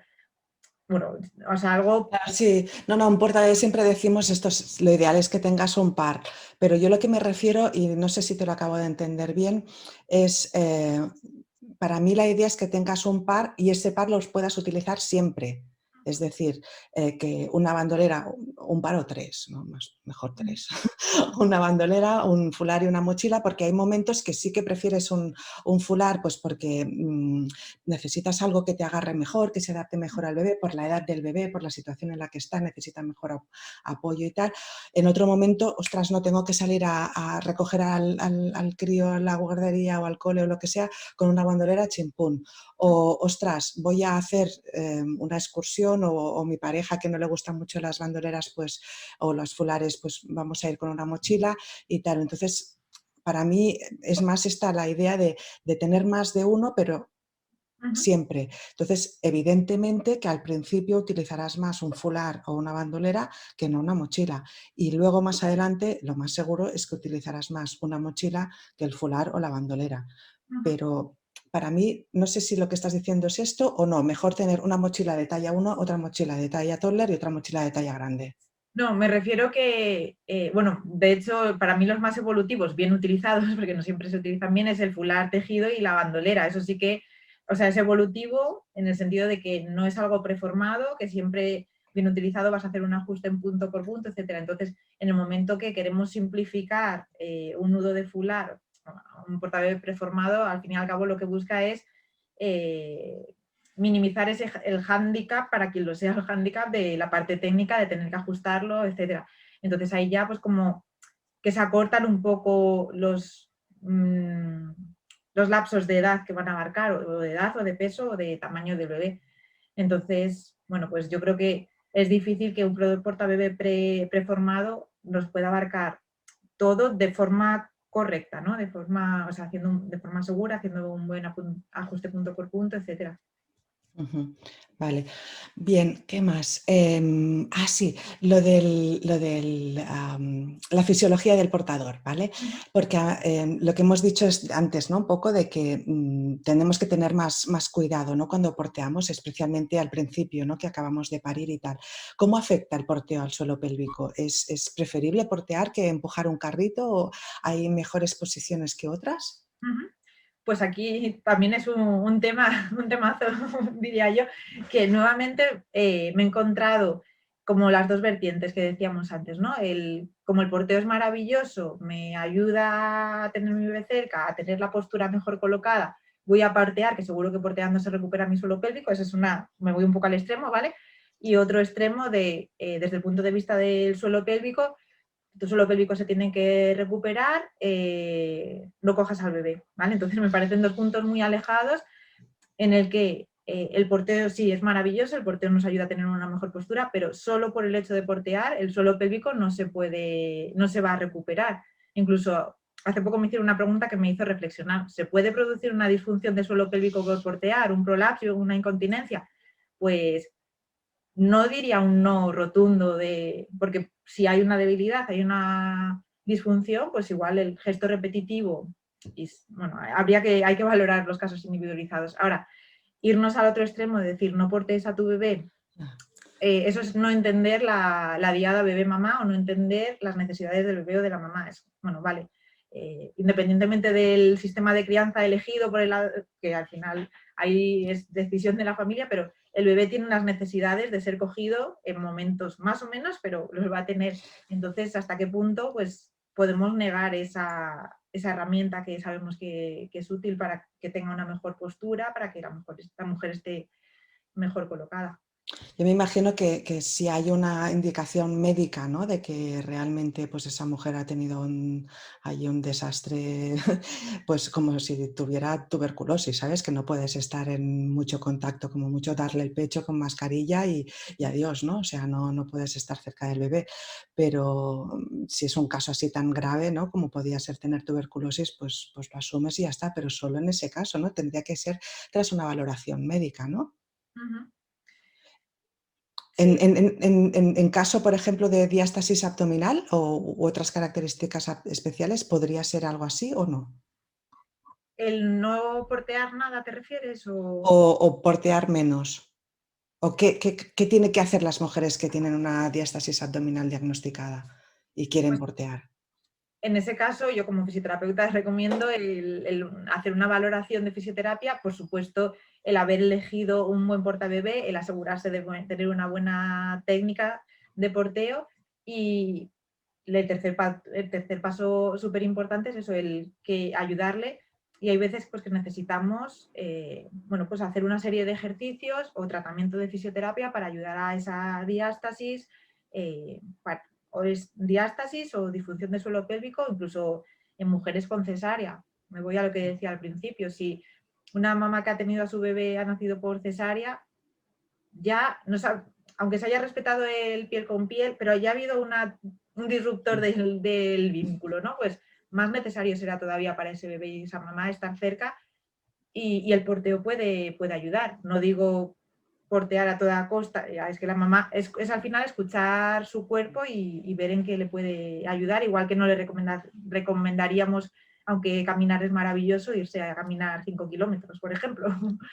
bueno, o sea, algo. Claro, sí, no, no, un portabebés siempre decimos esto, lo ideal es que tengas un par, pero yo lo que me refiero, y no sé si te lo acabo de entender bien, es, para mí la idea es que tengas un par y ese par los puedas utilizar siempre. Es decir, que una bandolera, un par o tres, ¿no? Mejor Ujú, tres, una bandolera, un fular y una mochila, porque hay momentos que sí que prefieres un fular, pues porque necesitas algo que te agarre mejor, que se adapte mejor al bebé, por la edad del bebé, por la situación en la que está, necesita mejor apoyo y tal. En otro momento, ostras, no tengo que salir a recoger al crío a la guardería o al cole o lo que sea con una bandolera chimpún. O, ostras, voy a hacer una excursión o mi pareja que no le gustan mucho las bandoleras, pues, o los fulares, pues vamos a ir con una mochila y tal. Entonces, para mí es más esta la idea de tener más de uno, pero ujú, siempre. Entonces, evidentemente que al principio utilizarás más un fular o una bandolera que no una mochila. Y luego más adelante, lo más seguro es que utilizarás más una mochila que el fular o la bandolera. ujú. Pero para mí, no sé si lo que estás diciendo es esto o no. Mejor tener una mochila de talla 1, otra mochila de talla toddler y otra mochila de talla grande. No, me refiero que, bueno, de hecho, para mí los más evolutivos, bien utilizados, porque no siempre se utilizan bien, es el fular tejido y la bandolera. Eso sí que, o sea, es evolutivo en el sentido de que no es algo preformado, que siempre bien utilizado vas a hacer un ajuste en punto por punto, etcétera. Entonces, en el momento que queremos simplificar un nudo de fular, un portabebé preformado, al fin y al cabo lo que busca es eh, minimizar el hándicap para quien lo sea el hándicap de la parte técnica, de tener que ajustarlo, etcétera. Entonces ahí ya pues como que se acortan un poco los lapsos de edad que van a abarcar, o de edad, o de peso, o de tamaño del bebé. Entonces, bueno, pues yo creo que es difícil que un portabebé preformado nos pueda abarcar todo de forma correcta, ¿no? De forma, o sea, de forma segura, haciendo un buen ajuste punto por punto, etcétera. Ujú. Vale, bien, ¿qué más? Sí, la fisiología del portador, ¿vale? Ujú, Porque lo que hemos dicho antes, ¿no? Un poco de que tenemos que tener más cuidado, ¿no? Cuando porteamos, especialmente al principio, ¿no? Que acabamos de parir y tal. ¿Cómo afecta el porteo al suelo pélvico? ¿Es preferible portear que empujar un carrito o hay mejores posiciones que otras? ujú. Pues aquí también es un tema, un temazo, diría yo, que nuevamente me he encontrado como las dos vertientes que decíamos antes, ¿no? Como el porteo es maravilloso, me ayuda a tener mi bebé cerca, a tener la postura mejor colocada, voy a partear, que seguro que porteando se recupera mi suelo pélvico, esa es me voy un poco al extremo, ¿vale? Y otro extremo desde el punto de vista del suelo pélvico, tu suelo pélvico se tiene que recuperar, no cojas al bebé, ¿vale? Entonces me parecen dos puntos muy alejados en el que el porteo sí es maravilloso, el porteo nos ayuda a tener una mejor postura, pero solo por el hecho de portear el suelo pélvico no se va a recuperar. Incluso hace poco me hicieron una pregunta que me hizo reflexionar. ¿Se puede producir una disfunción de suelo pélvico por portear, un prolapso, una incontinencia? Pues no diría un no rotundo porque si hay una debilidad, hay una disfunción, pues igual el gesto repetitivo, bueno, hay que valorar los casos individualizados. Ahora, irnos al otro extremo de decir no portes a tu bebé, eso es no entender la diada bebé-mamá o no entender las necesidades del bebé o de la mamá. Bueno, vale, independientemente del sistema de crianza elegido que al final ahí es decisión de la familia, pero el bebé tiene unas necesidades de ser cogido en momentos más o menos, pero los va a tener. Entonces, ¿hasta qué punto pues, podemos negar esa herramienta que sabemos que es útil para que tenga una mejor postura, para que la mujer esté mejor colocada? Yo me imagino que si hay una indicación médica, ¿no? De que realmente pues, esa mujer ha tenido hay un desastre, pues como si tuviera tuberculosis, ¿sabes? Que no puedes estar en mucho contacto, como mucho darle el pecho con mascarilla y adiós, ¿no? O sea, no puedes estar cerca del bebé. Pero si es un caso así tan grave, ¿no? Como podía ser tener tuberculosis, pues lo asumes y ya está, pero solo en ese caso, ¿no? Tendría que ser tras una valoración médica, ¿no? Ujú. En, Sí, en- en caso, por ejemplo, de diástasis abdominal u otras características especiales, ¿podría ser algo así o no? el no portear nada, ¿te refieres? O O portear menos. ¿O qué tienen que hacer las mujeres que tienen una diástasis abdominal diagnosticada y quieren pues portear? En ese caso, yo como fisioterapeuta recomiendo el hacer una valoración de fisioterapia, por supuesto, el haber elegido un buen portabebé, el asegurarse de tener una buena técnica de porteo y el tercer paso súper importante es eso, el que ayudarle y hay veces pues, que necesitamos bueno, pues hacer una serie de ejercicios o tratamiento de fisioterapia para ayudar a esa diástasis, o es diástasis o disfunción del suelo pélvico, incluso en mujeres con cesárea. Me voy a lo que decía al principio, si una mamá que ha tenido a su bebé ha nacido por cesárea, ya, no sabe, aunque se haya respetado el piel con piel, pero ya ha habido un disruptor del vínculo, ¿no? Pues más necesario será todavía para ese bebé y esa mamá estar cerca y el porteo puede ayudar. No digo portear a toda costa, es que la mamá es al final escuchar su cuerpo y ver en qué le puede ayudar, igual que no le recomendaríamos, aunque caminar es maravilloso, irse a caminar 5 kilómetros, por ejemplo.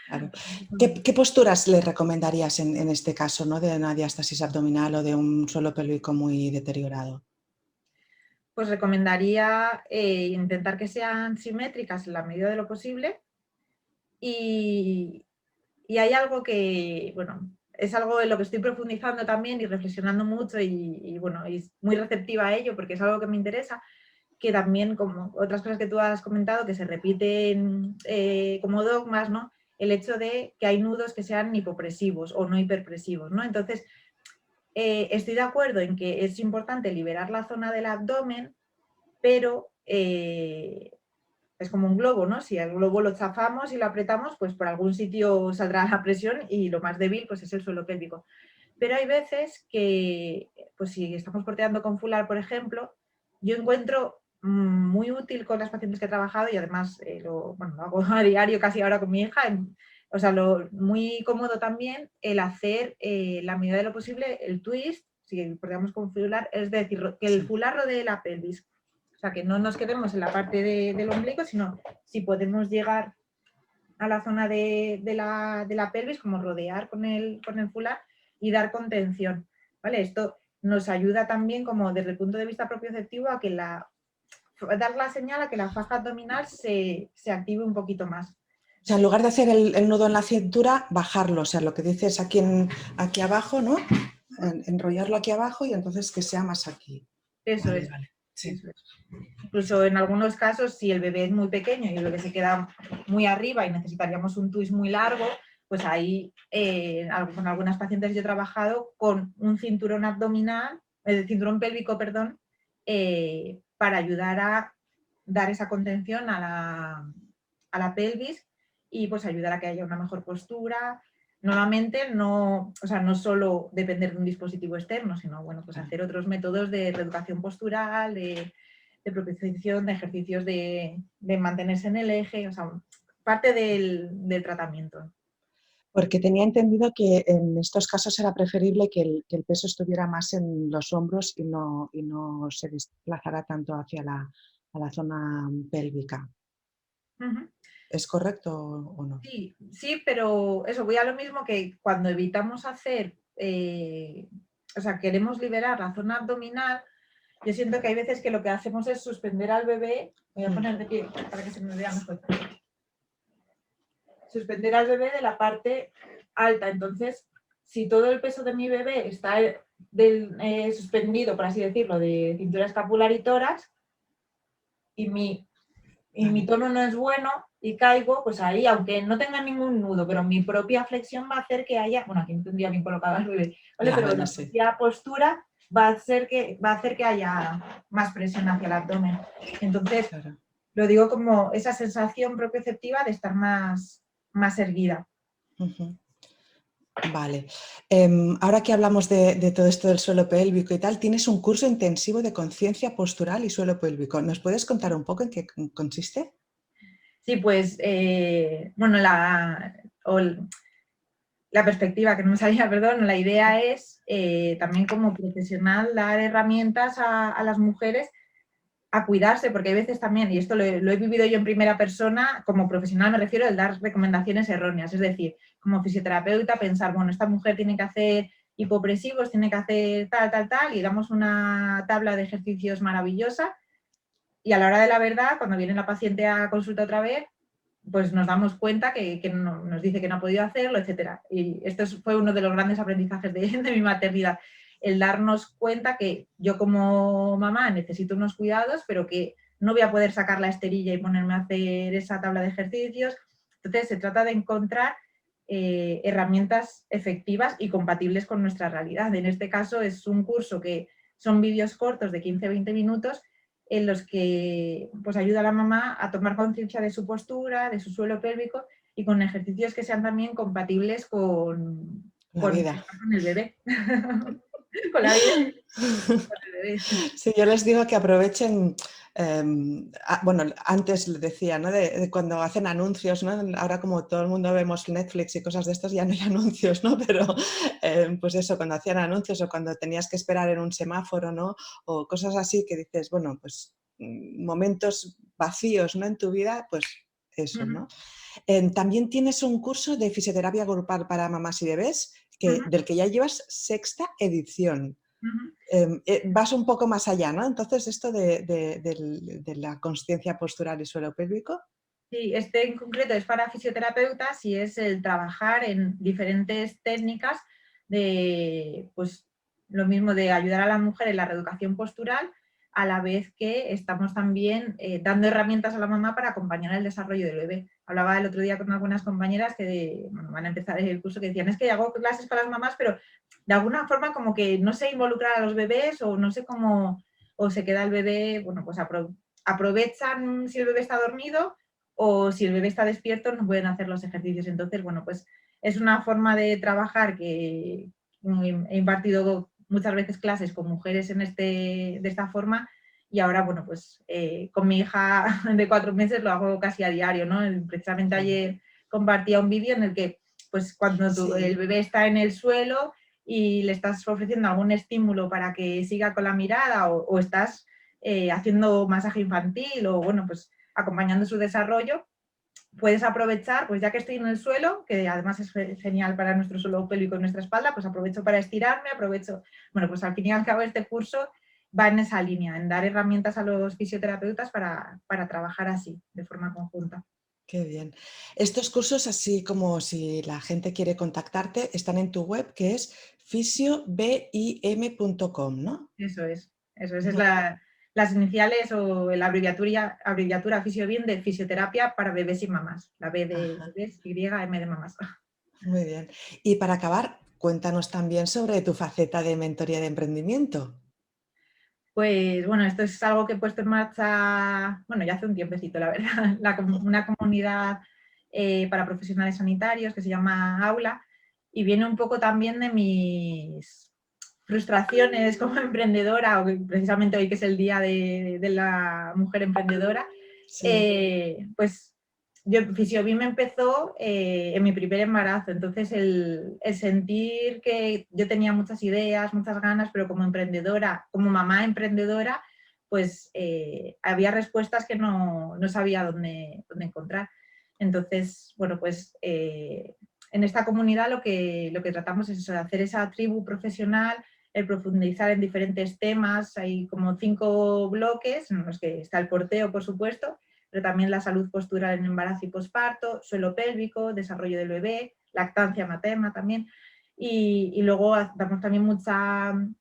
Claro. ¿Qué posturas le recomendarías en este caso, ¿no? De una diástasis abdominal o de un suelo pélvico muy deteriorado? Pues recomendaría intentar que sean simétricas en la medida de lo posible y, y hay algo que, bueno, es algo en lo que estoy profundizando también y reflexionando mucho bueno, y muy receptiva a ello porque es algo que me interesa, que también, como otras cosas que tú has comentado, que se repiten como dogmas, ¿no? El hecho de que hay nudos que sean hipopresivos o no hiperpresivos, ¿no? Entonces, estoy de acuerdo en que es importante liberar la zona del abdomen, pero es como un globo, ¿no? Si el globo lo chafamos y lo apretamos, pues por algún sitio saldrá la presión y lo más débil pues es el suelo pélvico. Pero hay veces que, pues si estamos porteando con fular, por ejemplo, yo encuentro muy útil con las pacientes que he trabajado y además bueno, lo hago a diario casi ahora con mi hija, o sea, muy cómodo también el hacer la medida de lo posible el twist, si porteamos con fular, es decir, que el Sí. fular rodee la pelvis. O sea, que no nos quedemos en la parte del ombligo, sino si podemos llegar a la zona de la pelvis, como rodear con el fular y dar contención. ¿Vale? Esto nos ayuda también, como desde el punto de vista propioceptivo, a que dar la señal a que la faja abdominal se active un poquito más. O sea, en lugar de hacer el nudo en la cintura, bajarlo, o sea, lo que dices aquí abajo, ¿no? Enrollarlo aquí abajo y entonces que sea más aquí. Eso Vale, es. vale. Sí. Eso es. Incluso en algunos casos, si el bebé es muy pequeño y el bebé se queda muy arriba y necesitaríamos un twist muy largo, pues ahí con algunas pacientes yo he trabajado con un cinturón abdominal, el cinturón pélvico, perdón, para ayudar a dar esa contención a la pelvis y pues ayudar a que haya una mejor postura. Nuevamente, no, o sea, no solo depender de un dispositivo externo, sino bueno, pues hacer otros métodos de reeducación postural, de propiciación, de ejercicios de mantenerse en el eje, o sea, parte del tratamiento. Porque tenía entendido que en estos casos era preferible que el peso estuviera más en los hombros y no se desplazara tanto hacia a la zona pélvica. Ujú. ¿Es correcto o no? Sí, sí, pero eso, voy a lo mismo que cuando evitamos hacer, o sea, queremos liberar la zona abdominal, yo siento que hay veces que lo que hacemos es suspender al bebé, voy a poner de pie para que se me vea mejor, suspender al bebé de la parte alta. Entonces, si todo el peso de mi bebé está suspendido, por así decirlo, de cintura escapular y tórax, y mi tono no es bueno y caigo, pues ahí, aunque no tenga ningún nudo, pero mi propia flexión va a hacer que haya, bueno, aquí no tendría bien colocado el bebé, ¿vale? Ya, Pero bueno, la sí. propia postura va a hacer que haya más presión hacia el abdomen. Entonces, Claro. lo digo como esa sensación propioceptiva de estar más erguida. Ujú. Vale. Ahora que hablamos de todo esto del suelo pélvico y tal, tienes un curso intensivo de conciencia postural y suelo pélvico. ¿Nos puedes contar un poco en qué consiste? Sí, pues, bueno, la perspectiva, que no me salía, perdón, la idea es también como profesional dar herramientas a las mujeres a cuidarse, porque hay veces también, y esto lo he vivido yo en primera persona, como profesional me refiero al dar recomendaciones erróneas, es decir, como fisioterapeuta pensar, bueno, esta mujer tiene que hacer hipopresivos, tiene que hacer tal, tal, tal, y damos una tabla de ejercicios maravillosa, y a la hora de la verdad, cuando viene la paciente a consulta otra vez, pues nos damos cuenta que nos dice que no ha podido hacerlo, etcétera. Y esto fue uno de los grandes aprendizajes de mi maternidad, el darnos cuenta que yo como mamá necesito unos cuidados, pero que no voy a poder sacar la esterilla y ponerme a hacer esa tabla de ejercicios. Entonces se trata de encontrar herramientas efectivas y compatibles con nuestra realidad. En este caso es un curso que son vídeos cortos de 15-20 minutos en los que pues, ayuda a la mamá a tomar conciencia de su postura, de su suelo pélvico y con ejercicios que sean también compatibles La vida. estar con el bebé. Con la vida y con el bebé. Sí, yo les digo que aprovechen, bueno, antes les decía, ¿no? De cuando hacen anuncios, ¿no? Ahora como todo el mundo vemos Netflix y cosas de estas, ya no hay anuncios, ¿no? Pero pues eso, cuando hacían anuncios o cuando tenías que esperar en un semáforo, ¿no? O cosas así que dices, bueno, pues momentos vacíos, ¿no? En tu vida, pues eso, ¿no? También tienes un curso de fisioterapia grupal para mamás y bebés, del que ya llevas sexta edición. Vas un poco más allá, ¿no? Entonces, esto de la consciencia postural y suelo pélvico. Sí, este en concreto es para fisioterapeutas y es el trabajar en diferentes técnicas de, pues, lo mismo de ayudar a la mujer en la reeducación postural, a la vez que estamos también dando herramientas a la mamá para acompañar el desarrollo del bebé. Hablaba el otro día con algunas compañeras que bueno, van a empezar el curso que decían, es que hago clases para las mamás, pero de alguna forma como que no sé involucrar a los bebés o no sé cómo, o se queda el bebé, bueno, pues aprovechan si el bebé está dormido o si el bebé está despierto no pueden hacer los ejercicios. Entonces, bueno, pues es una forma de trabajar que he impartido muchas veces clases con mujeres de esta forma y ahora, bueno, pues con mi hija de 4 meses lo hago casi a diario, ¿no? Precisamente ayer compartía un vídeo en el que, pues cuando el Sí. bebé está en el suelo y le estás ofreciendo algún estímulo para que siga con la mirada o estás haciendo masaje infantil o, bueno, pues acompañando su desarrollo, puedes aprovechar, pues ya que estoy en el suelo, que además es genial para nuestro suelo pélvico y nuestra espalda, pues aprovecho para estirarme, bueno, pues al fin y al cabo este curso va en esa línea, en dar herramientas a los fisioterapeutas para trabajar así, de forma conjunta. Qué bien. Estos cursos, así como si la gente quiere contactarte, están en tu web, que es fisiobim.com, ¿no? Eso es Muy, las iniciales o la abreviatura Fisiobim de fisioterapia para bebés y mamás. La B de ajá, bebés, Y, M de mamás. muy bien. Y para acabar, cuéntanos también sobre tu faceta de mentoría de emprendimiento. Pues bueno, esto es algo que he puesto en marcha, bueno, ya hace un tiempecito, la verdad, una comunidad para profesionales sanitarios que se llama Aula y viene un poco también de mis frustraciones como emprendedora, o precisamente hoy que es el día de la mujer emprendedora, Sí. pues Fisiobim me empezó en mi primer embarazo, entonces el sentir que yo tenía muchas ideas, muchas ganas, pero como emprendedora, como mamá emprendedora, pues había respuestas que no sabía dónde encontrar. Entonces, bueno, pues en esta comunidad lo que tratamos es eso, de hacer esa tribu profesional, el profundizar en diferentes temas, hay como 5 bloques en los que está el porteo, por supuesto, pero también la salud postural en embarazo y posparto, suelo pélvico, desarrollo del bebé, lactancia materna también. Y luego damos también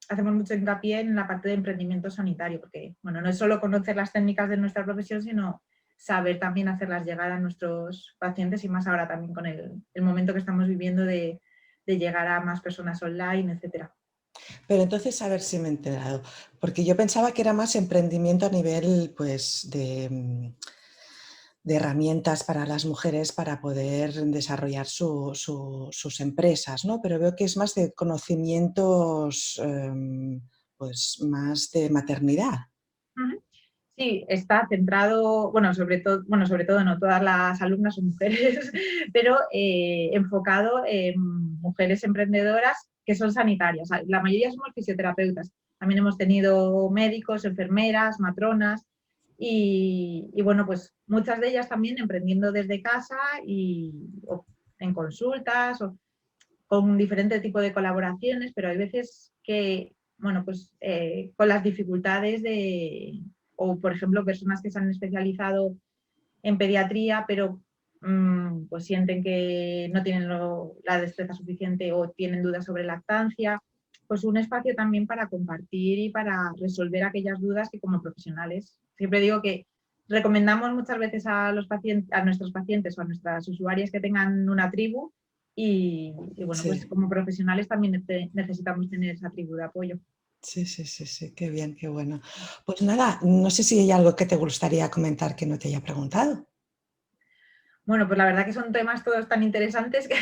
hacemos mucho hincapié en la parte de emprendimiento sanitario, porque bueno, no es solo conocer las técnicas de nuestra profesión, sino saber también hacerlas llegar a nuestros pacientes y más ahora también con el momento que estamos viviendo de llegar a más personas online, etcétera. Pero entonces, a ver si me he enterado, porque yo pensaba que era más emprendimiento a nivel, pues, de herramientas para las mujeres para poder desarrollar sus empresas, ¿no? Pero veo que es más de conocimientos, pues, más de maternidad. Ujú. Sí, está centrado, sobre todo no todas las alumnas son mujeres, pero enfocado en mujeres emprendedoras que son sanitarias. La mayoría somos fisioterapeutas. También hemos tenido médicos, enfermeras, matronas y bueno, pues muchas de ellas también emprendiendo desde casa o en consultas o con diferente tipo de colaboraciones, pero hay veces que, bueno, pues con las dificultades o, por ejemplo, personas que se han especializado en pediatría, pero pues sienten que no tienen la destreza suficiente o tienen dudas sobre lactancia, pues un espacio también para compartir y para resolver aquellas dudas que como profesionales, siempre digo que recomendamos muchas veces a los pacientes, a nuestros pacientes o a nuestras usuarias que tengan una tribu y bueno, pues Sí, como profesionales también necesitamos tener esa tribu de apoyo. sí, sí, sí, sí, qué bien, qué bueno. Pues nada, no sé si hay algo que te gustaría comentar que no te haya preguntado. Bueno, pues la verdad que son temas todos tan interesantes que,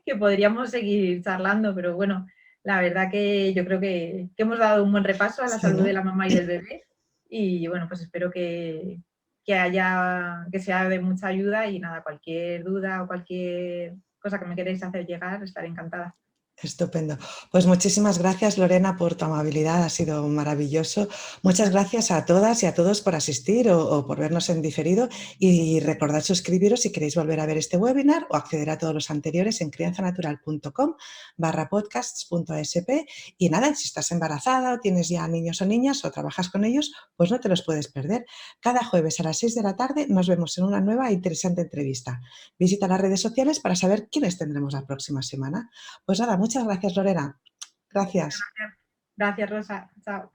que podríamos seguir charlando, pero bueno, la verdad que yo creo que hemos dado un buen repaso a la Sí, salud de ¿no? la mamá y del bebé y bueno, pues espero que sea de mucha ayuda y nada, cualquier duda o cualquier cosa que me queréis hacer llegar, estaré encantada. Estupendo. Pues muchísimas gracias, Lorena, por tu amabilidad. Ha sido maravilloso. Muchas gracias a todas y a todos por asistir o por vernos en diferido. Y recordad suscribiros si queréis volver a ver este webinar o acceder a todos los anteriores en crianzanatural.com/podcasts.asp. Y nada, si estás embarazada o tienes ya niños o niñas o trabajas con ellos, pues no te los puedes perder. Cada jueves a las 6 de la tarde nos vemos en una nueva e interesante entrevista. Visita las redes sociales para saber quiénes tendremos la próxima semana. Pues nada, muchas gracias, Lorena. Gracias. Gracias, Rosa. Chao.